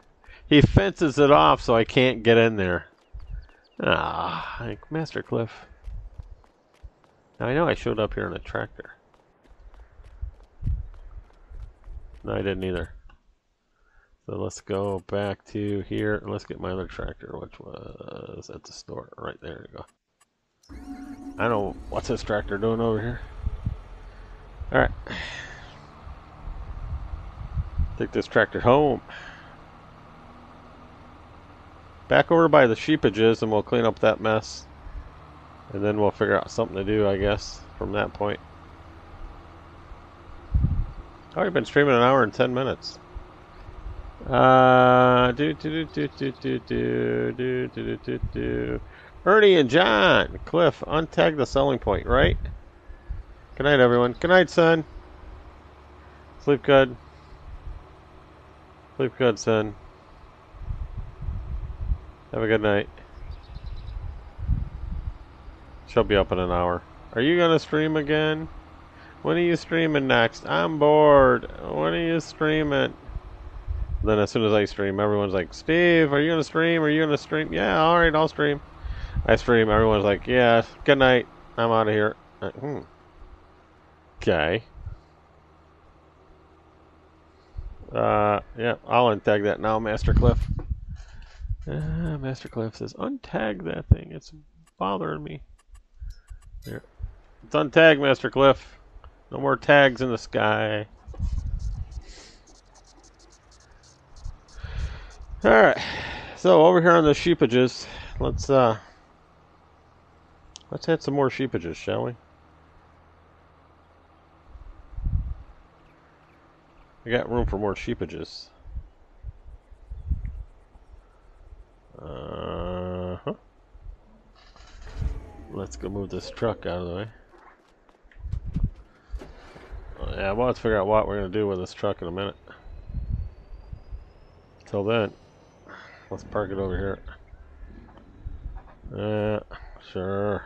He fences it off so I can't get in there. Like, Master Cliff. Now I know I showed up here in a tractor. No, I didn't either. So let's go back to here and let's get my other tractor, which was at the store. Right there you go. I don't know what's this tractor doing over here. Alright. Take this tractor home. Back over by the sheepages, and we'll clean up that mess. And then we'll figure out something to do, I guess, from that point. Oh, you've been streaming an hour and 10 minutes. Ernie and John. Cliff, untag the selling point, right? Good night, everyone. Good night, son. Sleep good. Sleep good, son. Have a good night. She'll be up in an hour. Are you gonna stream again? When are you streaming next? I'm bored. When are you streaming? Then as soon as I stream, everyone's like, Steve, are you gonna stream? Are you gonna stream? Yeah, all right, I'll stream. I stream. Everyone's like, yeah, good night. I'm out of here. Okay. Yeah, I'll untag that now, Master Cliff. Master Cliff says, untag that thing. It's bothering me. There. It's untagged, Master Cliff. No more tags in the sky. Alright. So over here on the sheepages, let's add some more sheepages, shall we? We got room for more sheepages. Let's go move this truck out of the way. Yeah, we'll have to figure out what we're going to do with this truck in a minute. Till then, let's park it over here. Sure.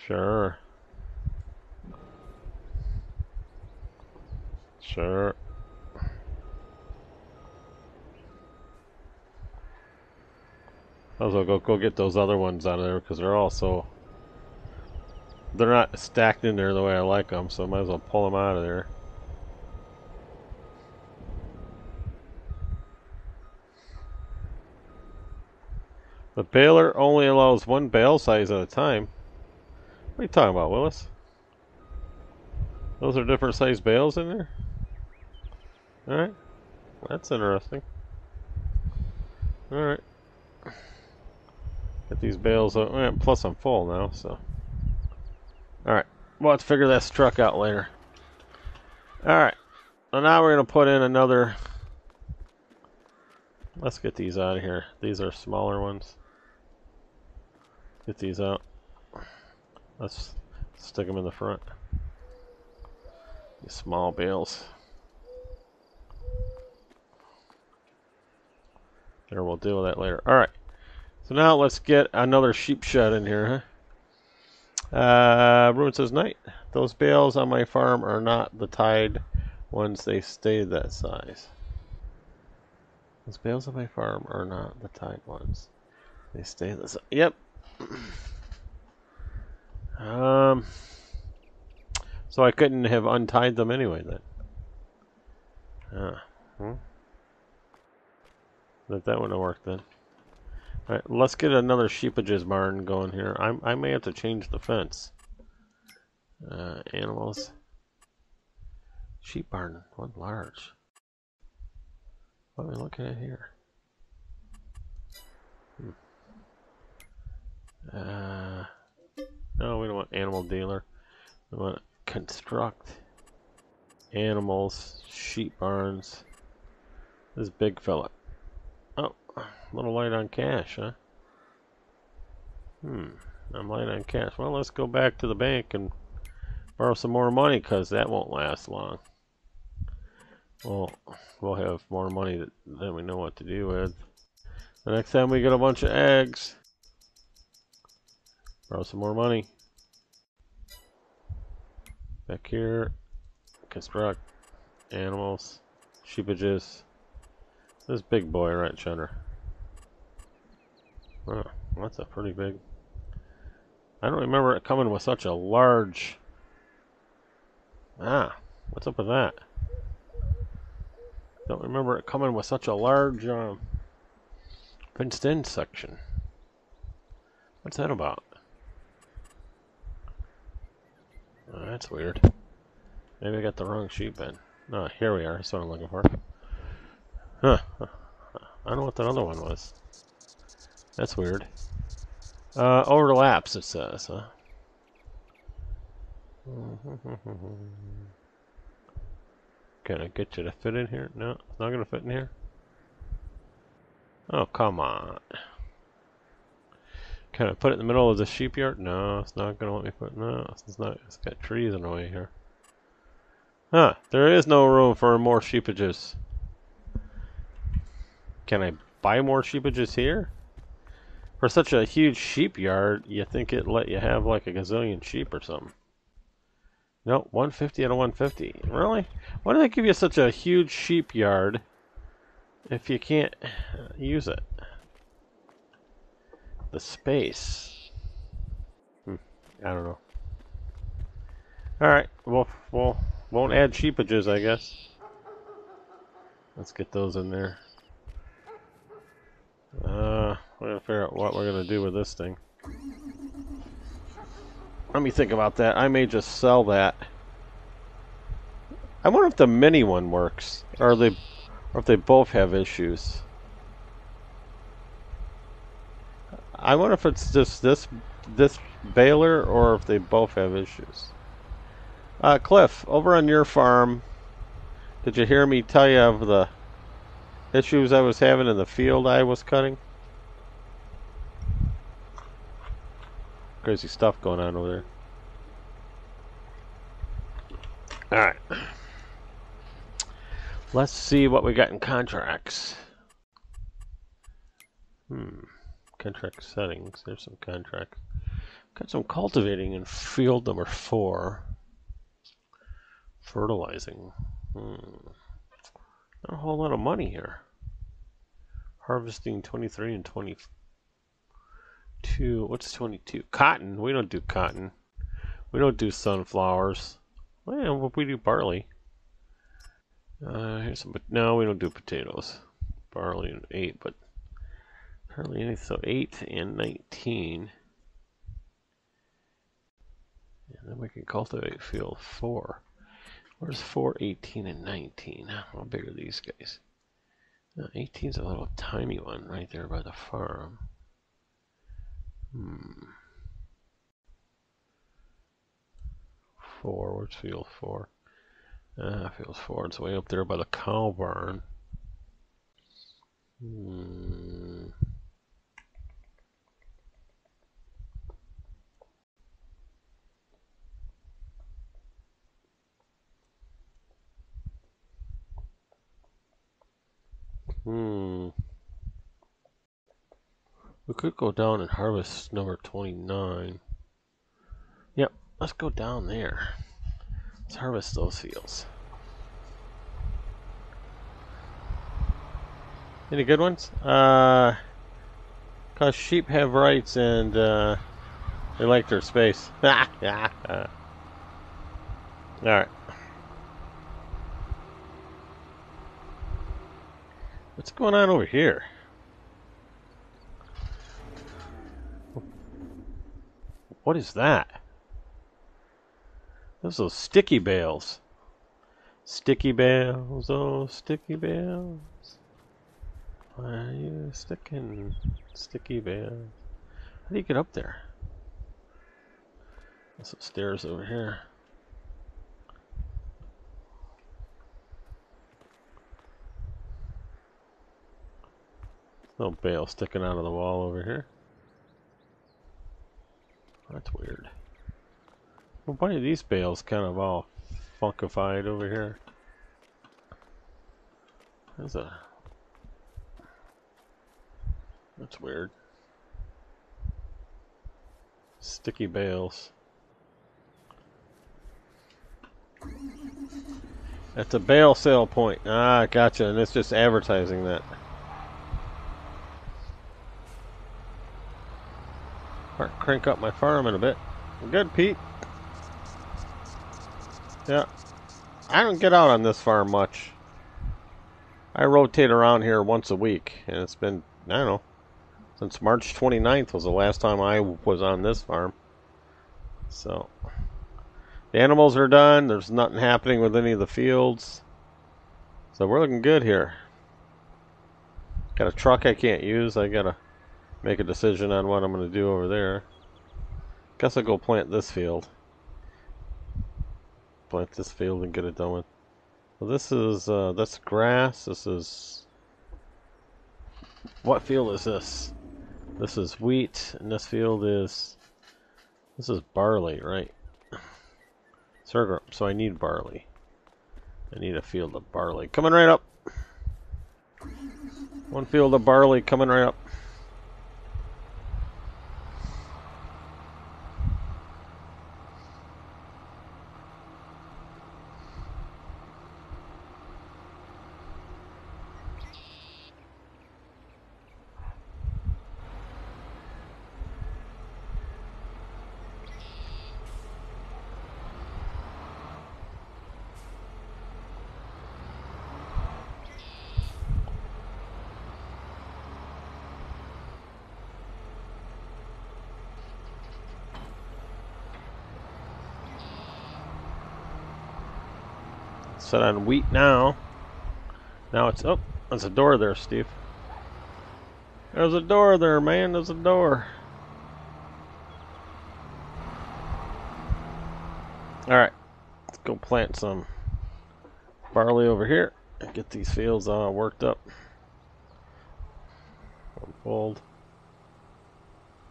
Sure. Sure. I'll go get those other ones out of there because they're also... They're not stacked in there the way I like them, so I might as well pull them out of there. The baler only allows one bale size at a time. What are you talking about, Willis? Those are different size bales in there? Alright. That's interesting. Alright. Get these bales out. Plus I'm full now, so. Alright. We'll have to figure this truck out later. Alright. So now we're going to put in another... Let's get these out of here. These are smaller ones. Get these out. Let's stick them in the front. These small bales. There, we'll deal with that later. Alright. So now let's get another sheep shed in here, huh? Ruin says, night. Those bales on my farm are not the tied ones. They stay that size. Those bales on my farm are not the tied ones. They stay the size. Yep. So I couldn't have untied them anyway then. That wouldn't have worked then. Alright, let's get another sheepages barn going here. I may have to change the fence. Animals. Sheep barn, one large. What are we looking at here? No, we don't want animal dealer. We want construct animals, sheep barns. This big fella. Oh, a little light on cash, huh? I'm light on cash. Well, let's go back to the bank and borrow some more money, because that won't last long. Well, we'll have more money than we know what to do with. The next time we get a bunch of eggs, borrow some more money. Back here, construct animals, sheepages. This big boy right yonder. Oh, that's a pretty big. I don't remember it coming with such a large. What's up with that? Don't remember it coming with such a large fenced-in section. What's that about? Oh, that's weird. Maybe I got the wrong sheep in. No, here we are. That's what I'm looking for. Huh. I don't know what that other one was. That's weird. Overlaps, it says, huh? Can I get you to fit in here? No, it's not going to fit in here. Oh, come on. Can I put it in the middle of the sheep yard? No, it's not going to let me put. No, it's not. It's got trees in the way here. Huh, there is no room for more sheepages. Can I buy more sheepages here? For such a huge sheep yard, you think it'd let you have like a gazillion sheep or something. No, 150 out of 150. Really? Why do they give you such a huge sheep yard if you can't use it? The space. I don't know. Alright, we'll won't add sheepages, I guess. Let's get those in there. We're gonna figure out what we're gonna do with this thing. Let me think about that. I may just sell that. I wonder if the mini one works, or if they both have issues. I wonder if it's just this baler, or if they both have issues. Cliff, over on your farm, did you hear me tell you of the issues I was having in the field I was cutting? Crazy stuff going on over there. Alright. Let's see what we got in contracts. Contract settings. There's some contracts. Got some cultivating in field number 4. Fertilizing. Not a whole lot of money here. Harvesting 23 and 22. What's 22? Cotton. We don't do cotton. We don't do sunflowers. Well, we do barley. Here's some. No, we don't do potatoes. Barley and 8, but hardly anything. So 8 and 19. And then we can cultivate field 4. Where's 4, 18, and 19? How big are these guys? 18's a little tiny one right there by the farm. 4, where's field 4? Field 4, it's way up there by the cow barn. We could go down and harvest number 29. Yep, let's go down there. Let's harvest those fields. Any good ones? Cause sheep have rights and they like their space. Alright. What's going on over here? What is that? Those are sticky bales. Sticky bales, oh sticky bales. Why are you sticking sticky bales? How do you get up there? There's some stairs over here. No bale sticking out of the wall over here. That's weird. Well, why are these bales kind of all funkified over here? That's weird. Sticky bales. That's a bale sale point. Ah, gotcha. And it's just advertising that. Crank up my farm in a bit. Good, Pete. Yeah. I don't get out on this farm much. I rotate around here once a week. And it's been, I don't know, since March 29th was the last time I was on this farm. So, the animals are done. There's nothing happening with any of the fields. So we're looking good here. Got a truck I can't use. I gotta make a decision on what I'm gonna do over there. Guess I'll go plant this field. Plant this field and get it done with. Well, this is that's grass. This is, what field is this? This is wheat, and this field is, this is barley, right? Sorghum. So I need barley. I need a field of barley coming right up. One field of barley coming right up. Set on wheat now. Now it's oh, there's a door there, Steve. There's a door there, man. There's a door. All right, let's go plant some barley over here and get these fields worked up. Fold.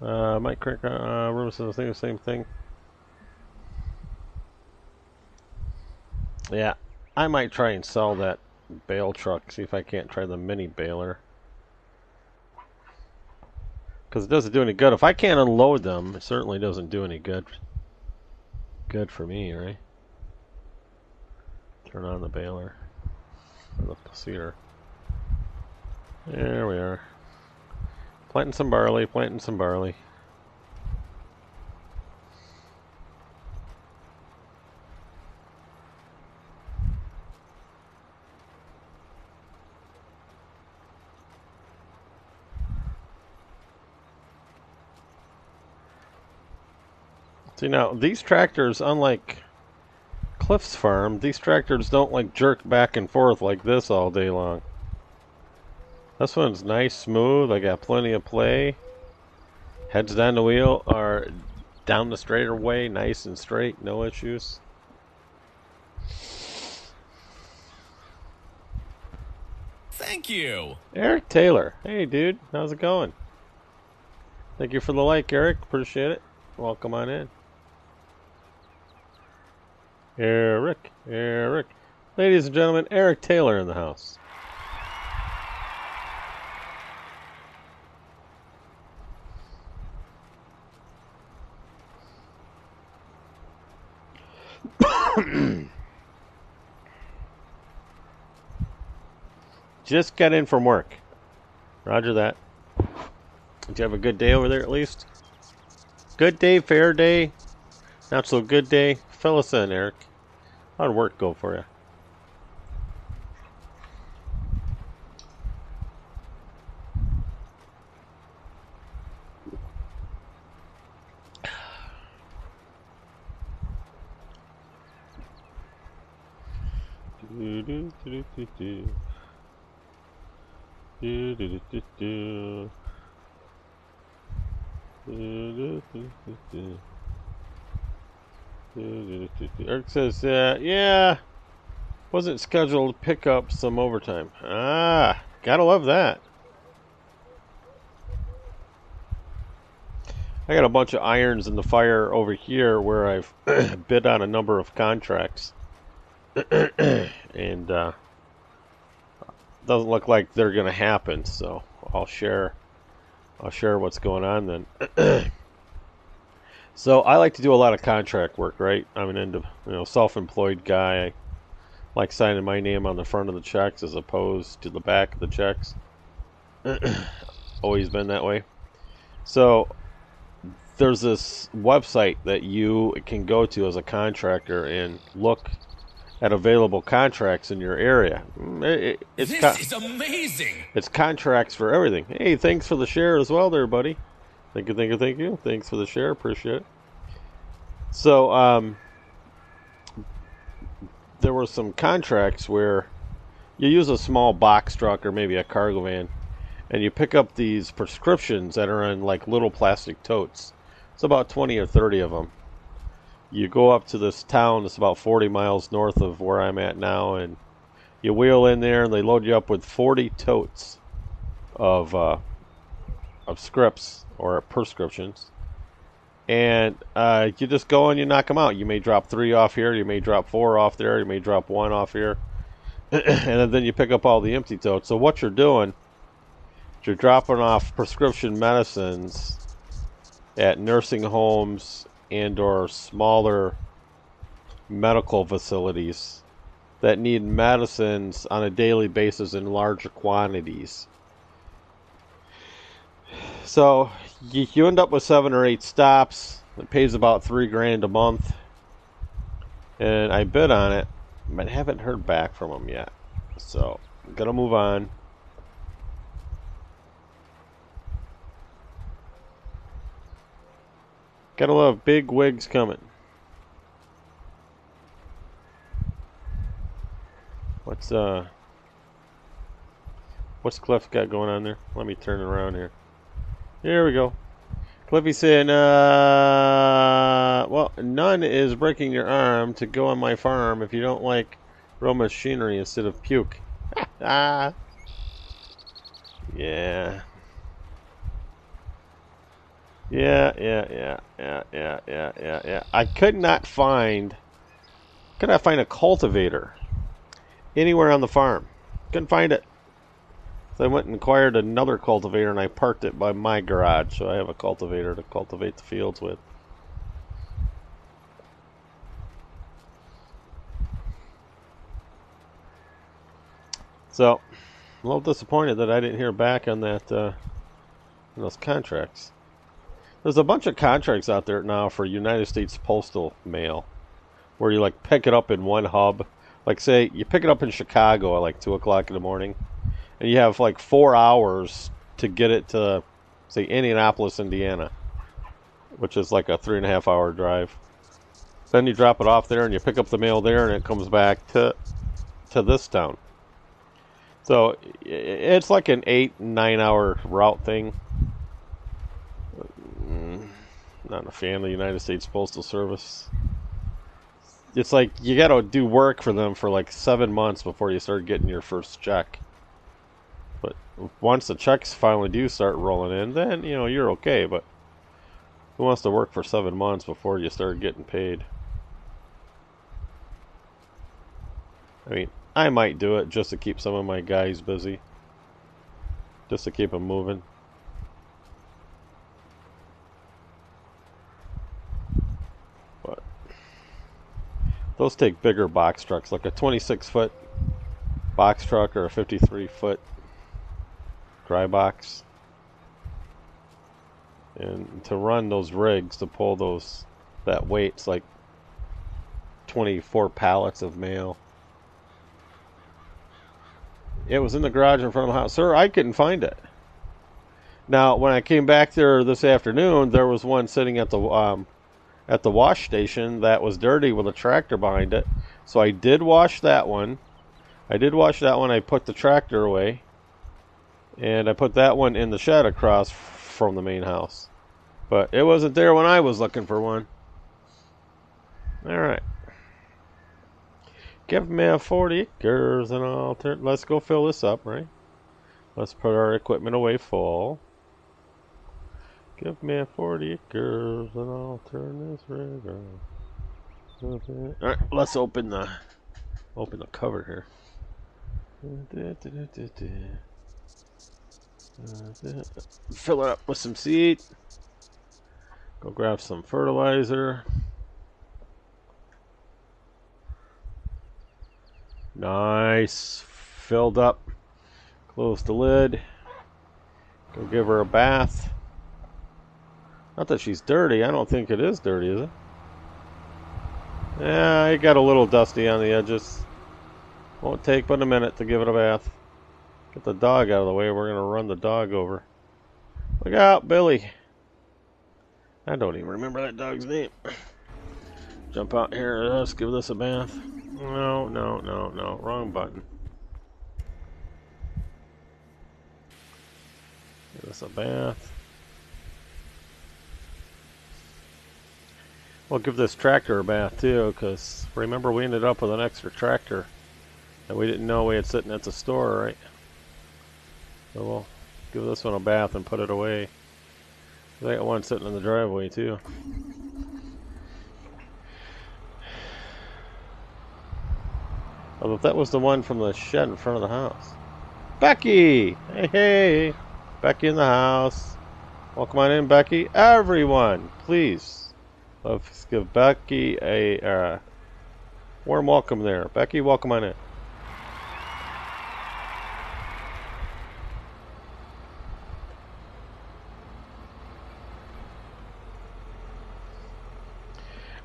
Might crank room so the same thing. Yeah, I might try and sell that bale truck. See if I can't try the mini baler. Because it doesn't do any good. If I can't unload them, it certainly doesn't do any good. Good for me, right? Turn on the baler. Or the seeder. There we are. Planting some barley, planting some barley. See now, these tractors, unlike Cliff's farm, these tractors don't like jerk back and forth like this all day long. This one's nice, smooth. I got plenty of play. Heads down the wheel are down the straighter way, nice and straight, no issues. Thank you. Eric Taylor. Hey, dude. How's it going? Thank you for the like, Eric. Appreciate it. Welcome on in. Eric. Ladies and gentlemen, Eric Taylor in the house. Just got in from work. Roger that. Did you have a good day over there at least? Good day, fair day, not so good day. Fill us in, Eric. How'd work go for you? Eric says, yeah, wasn't scheduled to pick up some overtime. Ah, gotta love that. I got a bunch of irons in the fire over here where I've bid on a number of contracts. And doesn't look like they're going to happen, so I'll share what's going on then. So I like to do a lot of contract work, right? I'm an self-employed guy. I like signing my name on the front of the checks as opposed to the back of the checks. Always been that way. So there's this website that you can go to as a contractor and look at available contracts in your area. This is amazing. It's contracts for everything. Hey, thanks for the share as well there, buddy. Thank you. Thanks for the share. Appreciate it. So, there were some contracts where you use a small box truck or maybe a cargo van, and you pick up these prescriptions that are in like little plastic totes. It's about 20 or 30 of them. You go up to this town that's about 40 miles north of where I'm at now, and you wheel in there, and they load you up with 40 totes of scripts or prescriptions. And you just go and you knock them out. You may drop 3 off here, you may drop 4 off there, you may drop 1 off here. And then you pick up all the empty totes. So what you're doing is you're dropping off prescription medicines at nursing homes and or smaller medical facilities that need medicines on a daily basis in larger quantities. So you end up with 7 or 8 stops. It pays about $3,000 a month, and I bid on it, but haven't heard back from them yet. So I'm gonna move on. Gotta love big wigs coming. what's Cliff got going on there? Let me turn it around here. Here we go. Cliffy saying, well, none is breaking your arm to go on my farm if you don't like real machinery instead of puke. Ah. Yeah. Yeah. I could not find a cultivator anywhere on the farm. Couldn't find it. So I went and acquired another cultivator and I parked it by my garage, so I have a cultivator to cultivate the fields with. So, I'm a little disappointed that I didn't hear back on that, those contracts. There's a bunch of contracts out there now for United States Postal Mail, where you like pick it up in one hub. Like say you pick it up in Chicago at like 2 o'clock in the morning, and you have like 4 hours to get it to, say, Indianapolis, Indiana, which is like a 3.5 hour drive. Then you drop it off there and you pick up the mail there, and it comes back to this town. So it's like an 8-9 hour route thing. Not a fan of the United States Postal Service. It's like you got to do work for them for like 7 months before you start getting your first check. But once the checks finally do start rolling in, then you're okay. But who wants to work for 7 months before you start getting paid? I mean, I might do it just to keep some of my guys busy, just to keep them moving. Those take bigger box trucks, like a 26-foot box truck or a 53-foot dry box. And to run those rigs, to pull that weight, it's like 24 pallets of mail. It was in the garage in front of the house. Sir, I couldn't find it. Now, when I came back there this afternoon, there was one sitting at the wash station that was dirty with a tractor behind it. So I did wash that one. I put the tractor away. And I put that one in the shed across from the main house. But it wasn't there when I was looking for one. Alright. Give me 40 acres and I'll turn. Let's go fill this up, right? Let's put our equipment away full. Give me 40 acres and I'll turn this rig on. Alright, let's open the cover here. Fill it up with some seed. Go grab some fertilizer. Nice. Filled up. Close the lid. Go give her a bath. Not that she's dirty. I don't think it is dirty, is it? Yeah, it got a little dusty on the edges. Won't take but a minute to give it a bath. Get the dog out of the way. We're going to run the dog over. Look out, Billy. I don't even remember that dog's name. Jump out here. Let's give this a bath. No. Wrong button. Give this a bath. We'll give this tractor a bath too, because remember we ended up with an extra tractor that we didn't know we had sitting at the store, right? So we'll give this one a bath and put it away. I got one sitting in the driveway too. Although that was the one from the shed in front of the house. Becky! Hey! Becky in the house. Welcome on in, Becky. Everyone, please. Let's give Becky a warm welcome there. Becky, welcome on in.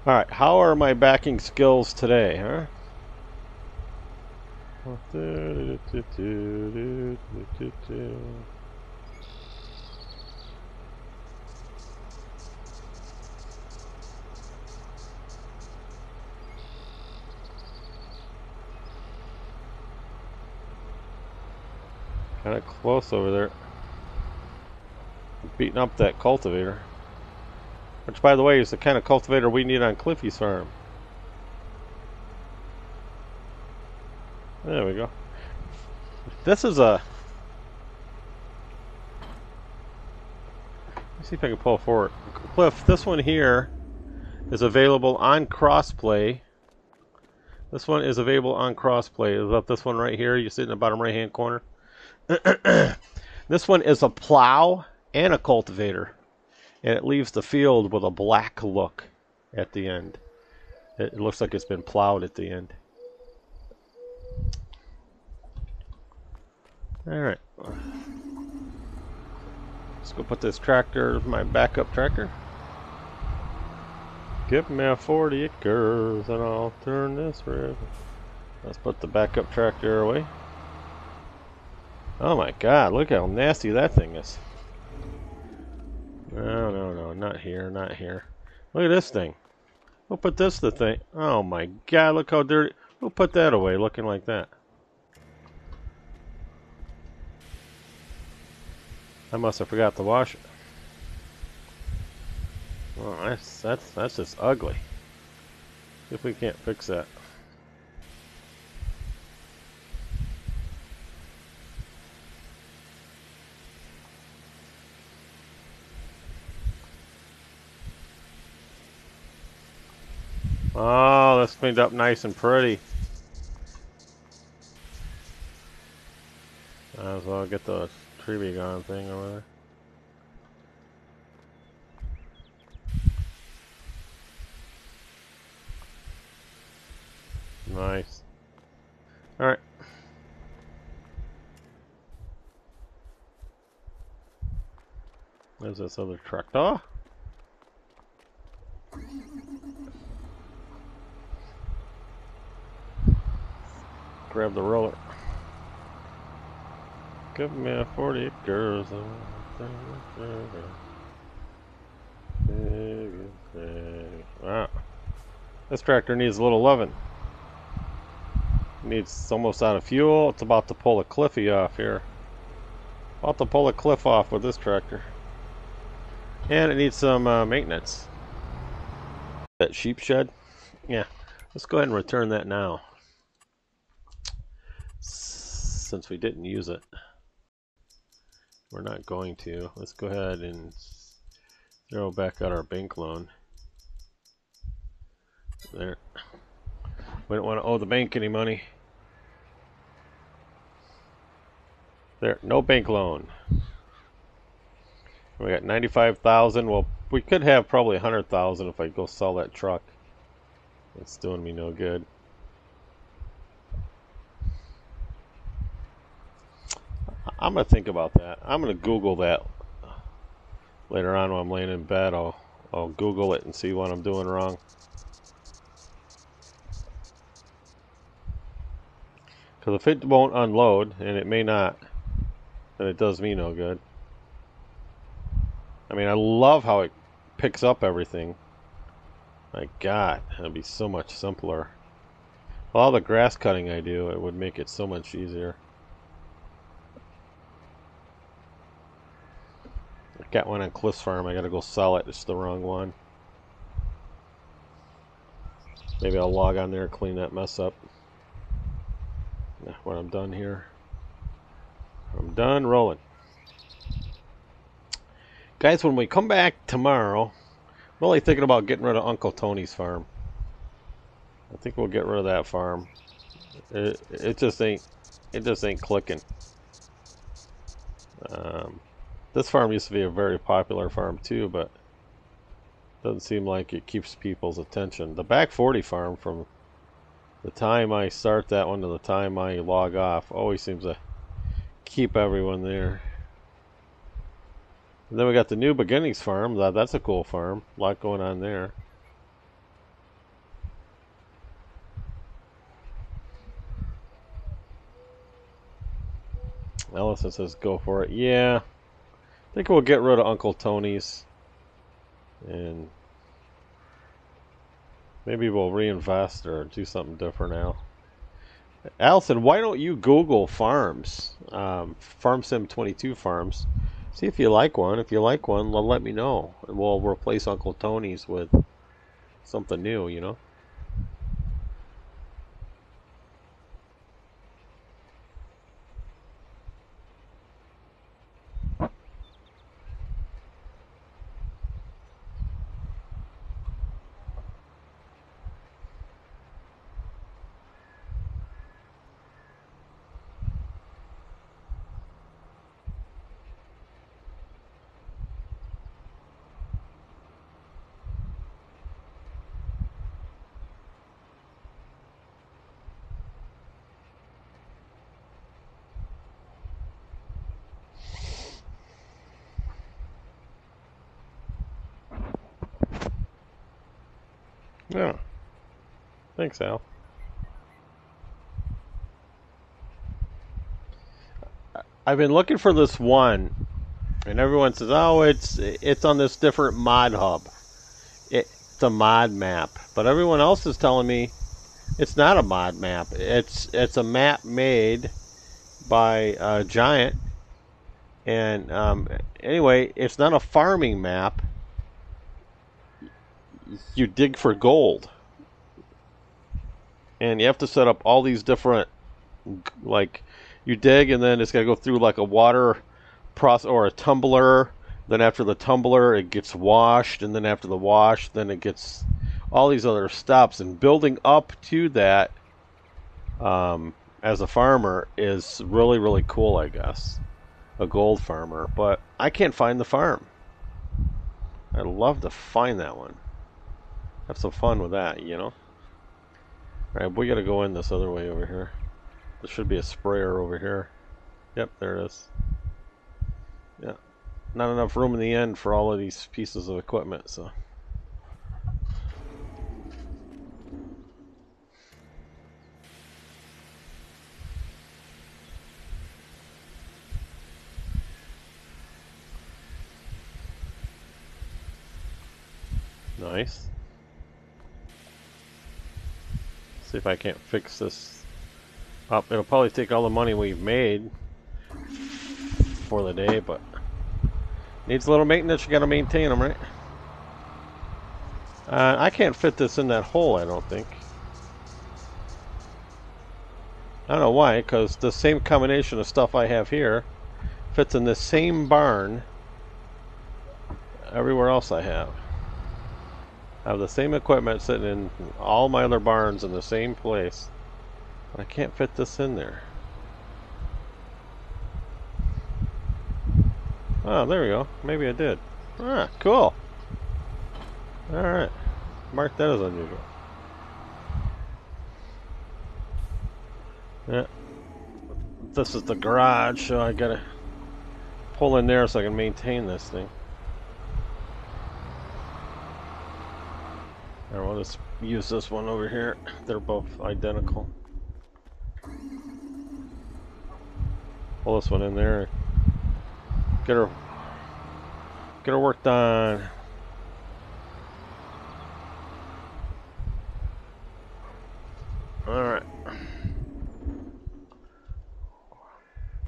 Alright, how are my backing skills today, huh? Kind of close over there. Beating up that cultivator. Which, by the way, is the kind of cultivator we need on Cliffy's farm. There we go. This is a... Let's see if I can pull it forward. Cliff, this one here is available on crossplay. This one is available on crossplay. Is that this one right here? You see it in the bottom right hand corner. This one is a plow and a cultivator, and it leaves the field with a black look at the end. It looks like it's been plowed at the end. Alright. Let's go put this tractor, my backup tractor. Give me 40 acres and I'll turn this river. Let's put the backup tractor away. Oh my god, look how nasty that thing is. No, not here, not here. Look at this thing. We'll put this the thing. Oh my god, look how dirty. We'll put that away looking like that. I must have forgot to wash it. Oh, that's just ugly. See if we can't fix that. Oh, that's cleaned up nice and pretty. Might as well get the tree be gone thing over there. Nice. Alright. There's this other tractor. Grab the roller. Give me 40 acres. Wow. This tractor needs a little loving. It's almost out of fuel. It's about to pull a Cliffy off here. About to pull a cliff off with this tractor. And it needs some maintenance. That sheep shed? Yeah. Let's go ahead and return that now. Since we didn't use it. We're not going to. Let's go ahead and throw back out our bank loan. There. We don't want to owe the bank any money. There, no bank loan. We got 95,000. Well, we could have probably 100,000 if I go sell that truck. It's doing me no good. I'm gonna think about that. I'm gonna Google that later on when I'm laying in bed. I'll Google it and see what I'm doing wrong. Because if it won't unload, and it may not, then it does me no good. I mean, I love how it picks up everything. My God, it'd be so much simpler. All the grass cutting I do, it would make it so much easier. I got one on Cliff's farm. I gotta go sell it. It's the wrong one. Maybe I'll log on there and clean that mess up. When I'm done here. I'm done rolling. Guys, when we come back tomorrow, I'm really thinking about getting rid of Uncle Tony's farm. I think we'll get rid of that farm. It just ain't clicking. This farm used to be a very popular farm too, but doesn't seem like it keeps people's attention. The back 40 farm, from the time I start that one to the time I log off, always seems to keep everyone there. And then we got the New Beginnings farm. That's a cool farm. A lot going on there. Ellison says go for it. Yeah. I think we'll get rid of Uncle Tony's. And maybe we'll reinvest or do something different now. Allison, why don't you Google farms, Farm Sim 22 farms? See if you like one. If you like one, let me know, and we'll replace Uncle Tony's with something new. You know. Yeah. Thanks, Al. I've been looking for this one, and everyone says, "Oh, it's on this different mod hub. It's a mod map." But everyone else is telling me it's not a mod map. It's a map made by Giant, and anyway, it's not a farming map. You dig for gold, and you have to set up all these different, like, you dig, and then it's got to go through like a water process or a tumbler. Then after the tumbler, it gets washed, and then after the wash, then it gets all these other steps. And building up to that, as a farmer, is really, really cool, I guess. A gold farmer, but I can't find the farm. I'd love to find that one. Have some fun with that, you know? Alright, we gotta go in this other way over here. There should be a sprayer over here. Yep, there it is. Yeah. Not enough room in the end for all of these pieces of equipment, so. Nice. See if I can't fix this up. It'll probably take all the money we've made for the day, but needs a little maintenance. You gotta maintain them, right? I can't fit this in that hole, I don't think. I don't know why, because the same combination of stuff I have here fits in the same barn everywhere else I have. I have the same equipment sitting in all my other barns in the same place. But I can't fit this in there. Oh, there we go. Maybe I did. Ah, cool. Alright. Mark that as unusual. Yeah. This is the garage, so I gotta pull in there so I can maintain this thing. I want to use this one over here. They're both identical. Pull this one in there. Get her work done. All right.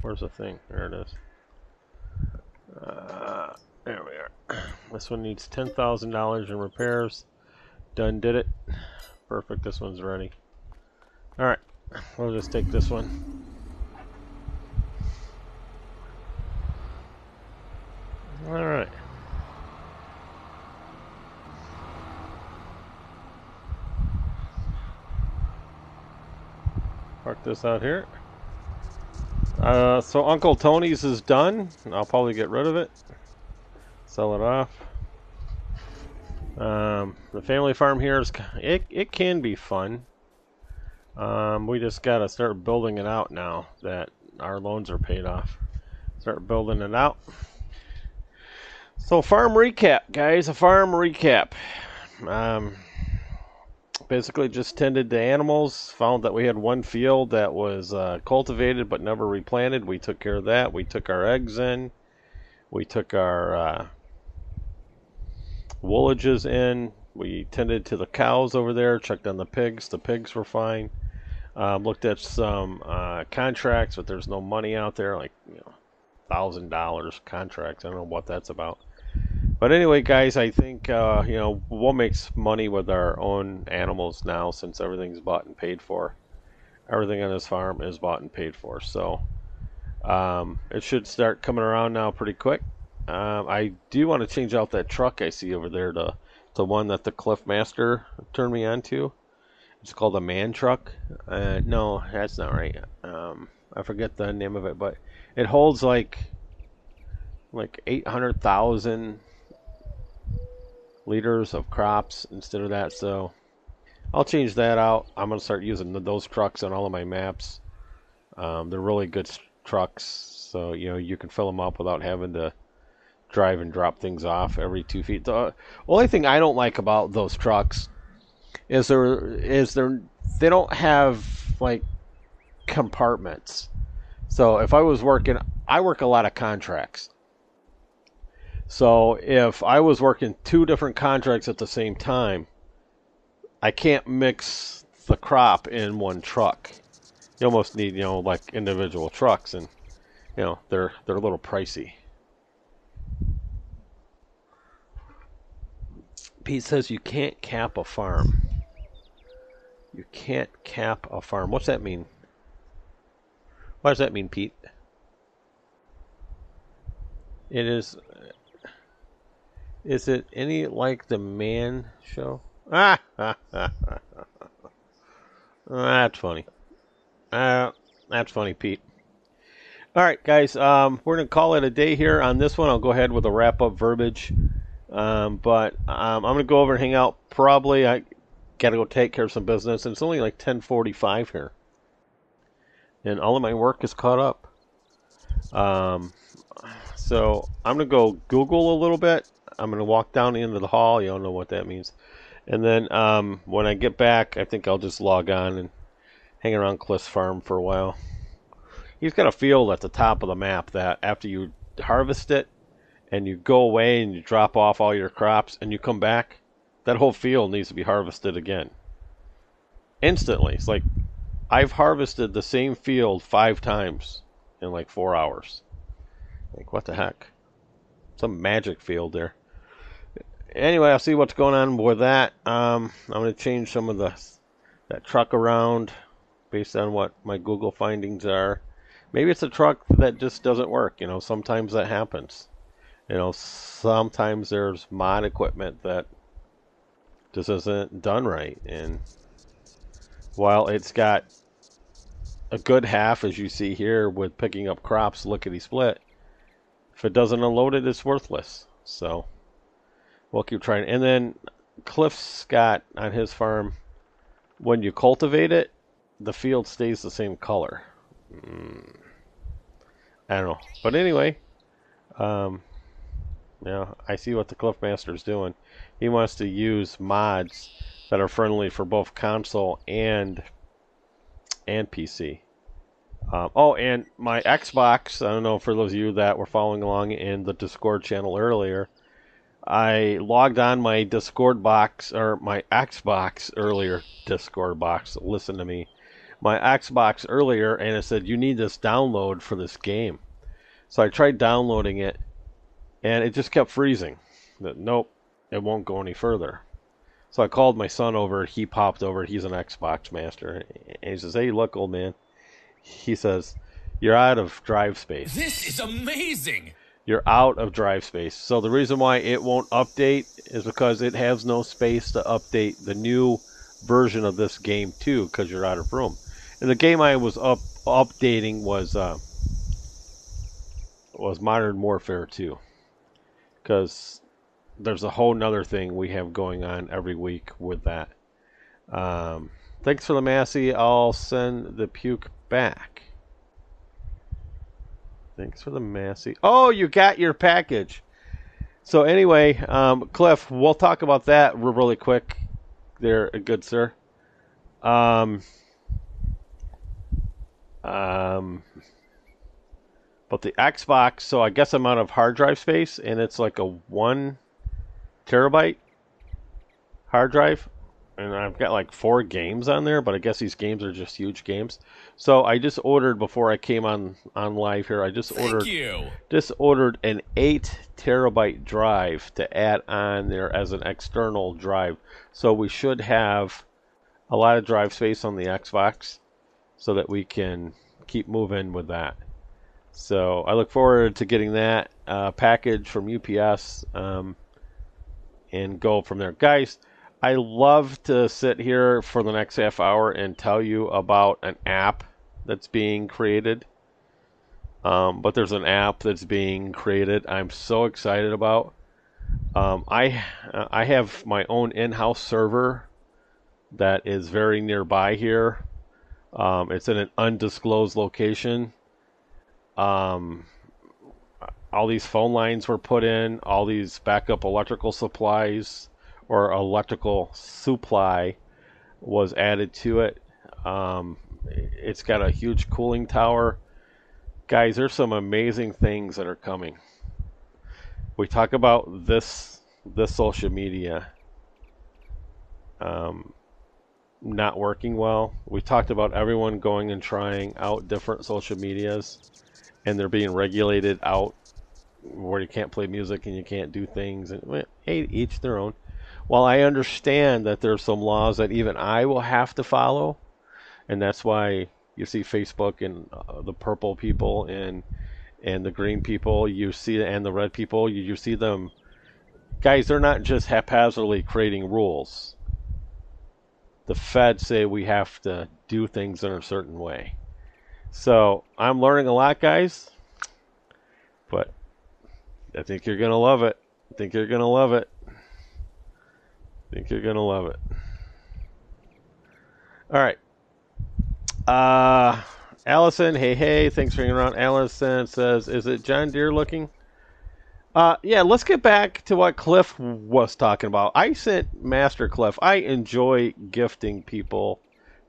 Where's the thing? There it is. There we are. This one needs $10,000 in repairs. Done did it. Perfect, this one's ready. Alright, we'll just take this one. Alright. Park this out here. So Uncle Tony's is done. I'll probably get rid of it. Sell it off. The family farm here is it can be fun. We just gotta start building it out now that our loans are paid off. Start building it out. So farm recap, guys. A farm recap. Basically just tended to animals. Found that we had one field that was cultivated but never replanted. We took care of that. We took our eggs in. We took our woolages in. We tended to the cows over there, checked on the pigs. The pigs were fine. Looked at some contracts, but there's no money out there, like $1,000 contracts. I don't know what that's about. But anyway, guys, I think we'll make money with our own animals now since everything's bought and paid for. Everything on this farm is bought and paid for, so it should start coming around now pretty quick. I do want to change out that truck I see over there to the one that the Cliff Master turned me on to. It's called a man truck. No, that's not right. I forget the name of it, but it holds like 800,000 liters of crops instead of that. So I'll change that out. I'm gonna start using those trucks on all of my maps. They're really good trucks, so you can fill them up without having to drive and drop things off every 2 feet. The only thing I don't like about those trucks is they don't have like compartments. So if I was working, I work a lot of contracts. So if I was working 2 different contracts at the same time, I can't mix the crop in one truck. You almost need, like individual trucks, and they're a little pricey. Pete says you can't cap a farm. You can't cap a farm. What's that mean? What does that mean, Pete? It is. Is it any like the Man Show? That's funny. That's funny, Pete. All right, guys. We're gonna call it a day here on this one. I'll go ahead with a wrap-up verbiage. But I'm gonna go over and hang out. Probably I gotta go take care of some business, and it's only like 10:45 here, and all of my work is caught up. So I'm gonna go Google a little bit. I'm gonna walk down into the hall. You don't know what that means. And then when I get back, I think I'll just log on and hang around Cliff's farm for a while. He's got a field at the top of the map that after you harvest it and you go away and you drop off all your crops and you come back, that whole field needs to be harvested again. Instantly. It's like I've harvested the same field 5 times in like 4 hours. Like, what the heck? Some magic field there. Anyway, I'll see what's going on with that. I'm going to change some of that truck around based on what my Google findings are. Maybe it's a truck that just doesn't work. Sometimes that happens. Sometimes there's mod equipment that just isn't done right. And while it's got a good half, as you see here, with picking up crops, lickety-split, if it doesn't unload it, it's worthless. So we'll keep trying. And then Cliff's got on his farm, when you cultivate it, the field stays the same color. I don't know. But anyway, I see what the Cliff Master's doing. He wants to use mods that are friendly for both console and PC. And my Xbox, I don't know, for those of you that were following along in the Discord channel earlier, I logged on my Discord box, or my Xbox earlier, Discord box, listen to me, my Xbox earlier, and it said, you need this download for this game. So I tried downloading it, and it just kept freezing. Nope, it won't go any further. So I called my son over, he popped over, he's an Xbox master, and he says, hey, look, old man. He says, you're out of drive space. This is amazing! You're out of drive space. So the reason why it won't update is because it has no space to update the new version of this game too, because you're out of room. And the game I was updating was Modern Warfare 2, because there's a whole nother thing we have going on every week with that. Thanks for the Massey. I'll send the puke back. Thanks for the Massey. Oh, you got your package. So anyway, Cliff, we'll talk about that really quick. There, good sir. But the Xbox, so I guess I'm out of hard drive space, and it's like a 1 terabyte hard drive. and I've got like 4 games on there, but I guess these games are just huge games. So I just ordered before I came on live here. I Thank you. just ordered an 8 terabyte drive to add on there as an external drive. So we should have a lot of drive space on the Xbox, so that we can keep moving with that. So I look forward to getting that package from UPS and go from there. Guys, I love to sit here for the next half hour and tell you about an app that's being created. But there's an app that's being created I'm so excited about. I have my own in-house server that is very nearby here. It's in an undisclosed location. All these phone lines were put in, all these backup electrical supplies or electrical supply was added to it. It's got a huge cooling tower. Guys, there's some amazing things that are coming. We talk about this social media not working well. We talked about everyone going and trying out different social medias, and they're being regulated out where you can't play music and you can't do things. And well, hey, each their own. Well, I understand that there's some laws that even I will have to follow, and that's why you see Facebook and the purple people and the green people, you see, and the red people, you see them. Guys, they're not just haphazardly creating rules. The feds say we have to do things in a certain way. So I'm learning a lot, guys, but I think you're going to love it. I think you're going to love it. I think you're going to love it. All right. Allison, hey, thanks for hanging around. Allison says, is it John Deere looking? Yeah, let's get back to what Cliff was talking about. I sent Master Cliff. I enjoy gifting people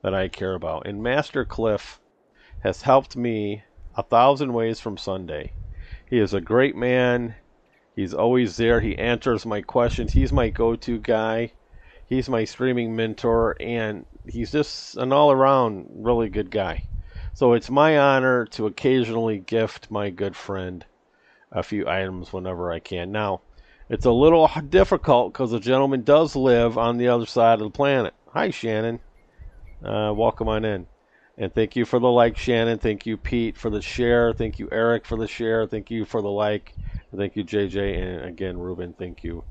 that I care about. And Master Cliff has helped me 1,000 ways from Sunday. He is a great man. He's always there. He answers my questions. He's my go-to guy. He's my streaming mentor. And he's just an all-around really good guy. So it's my honor to occasionally gift my good friend a few items whenever I can. Now, it's a little difficult because the gentleman does live on the other side of the planet. Hi, Shannon. Welcome on in. And thank you for the like, Shannon. Thank you, Pete, for the share. Thank you, Eric, for the share. Thank you for the like. And thank you, JJ. And again, Ruben, thank you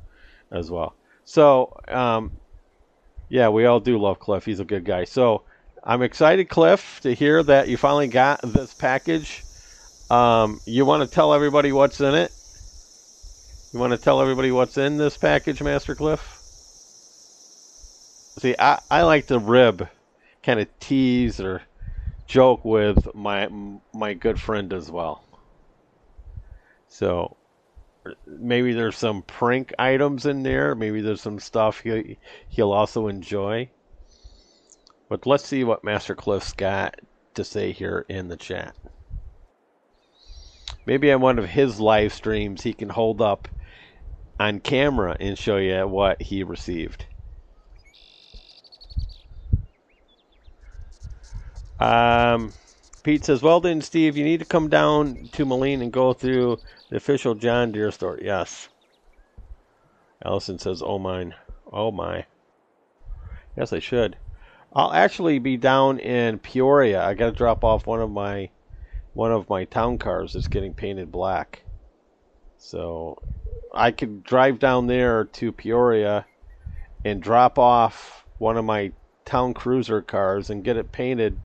as well. So, yeah, we all do love Cliff. He's a good guy. So, I'm excited, Cliff, to hear that you finally got this package. You want to tell everybody what's in it? You want to tell everybody what's in this package, Master Cliff? See, I like to rib, kind of tease or joke with my good friend as well. So maybe there's some prank items in there. Maybe there's some stuff he'll also enjoy. But let's see what Master Cliff's got to say here in the chat. Maybe on one of his live streams he can hold up on camera and show you what he received. Pete says, well then, Steve, you need to come down to Moline and go through the official John Deere store. Yes. Allison says, oh mine. Oh my. Yes, I should. I'll actually be down in Peoria. I got to drop off one of my town cars that's getting painted black. So I could drive down there to Peoria and drop off one of my town cruiser cars and get it painted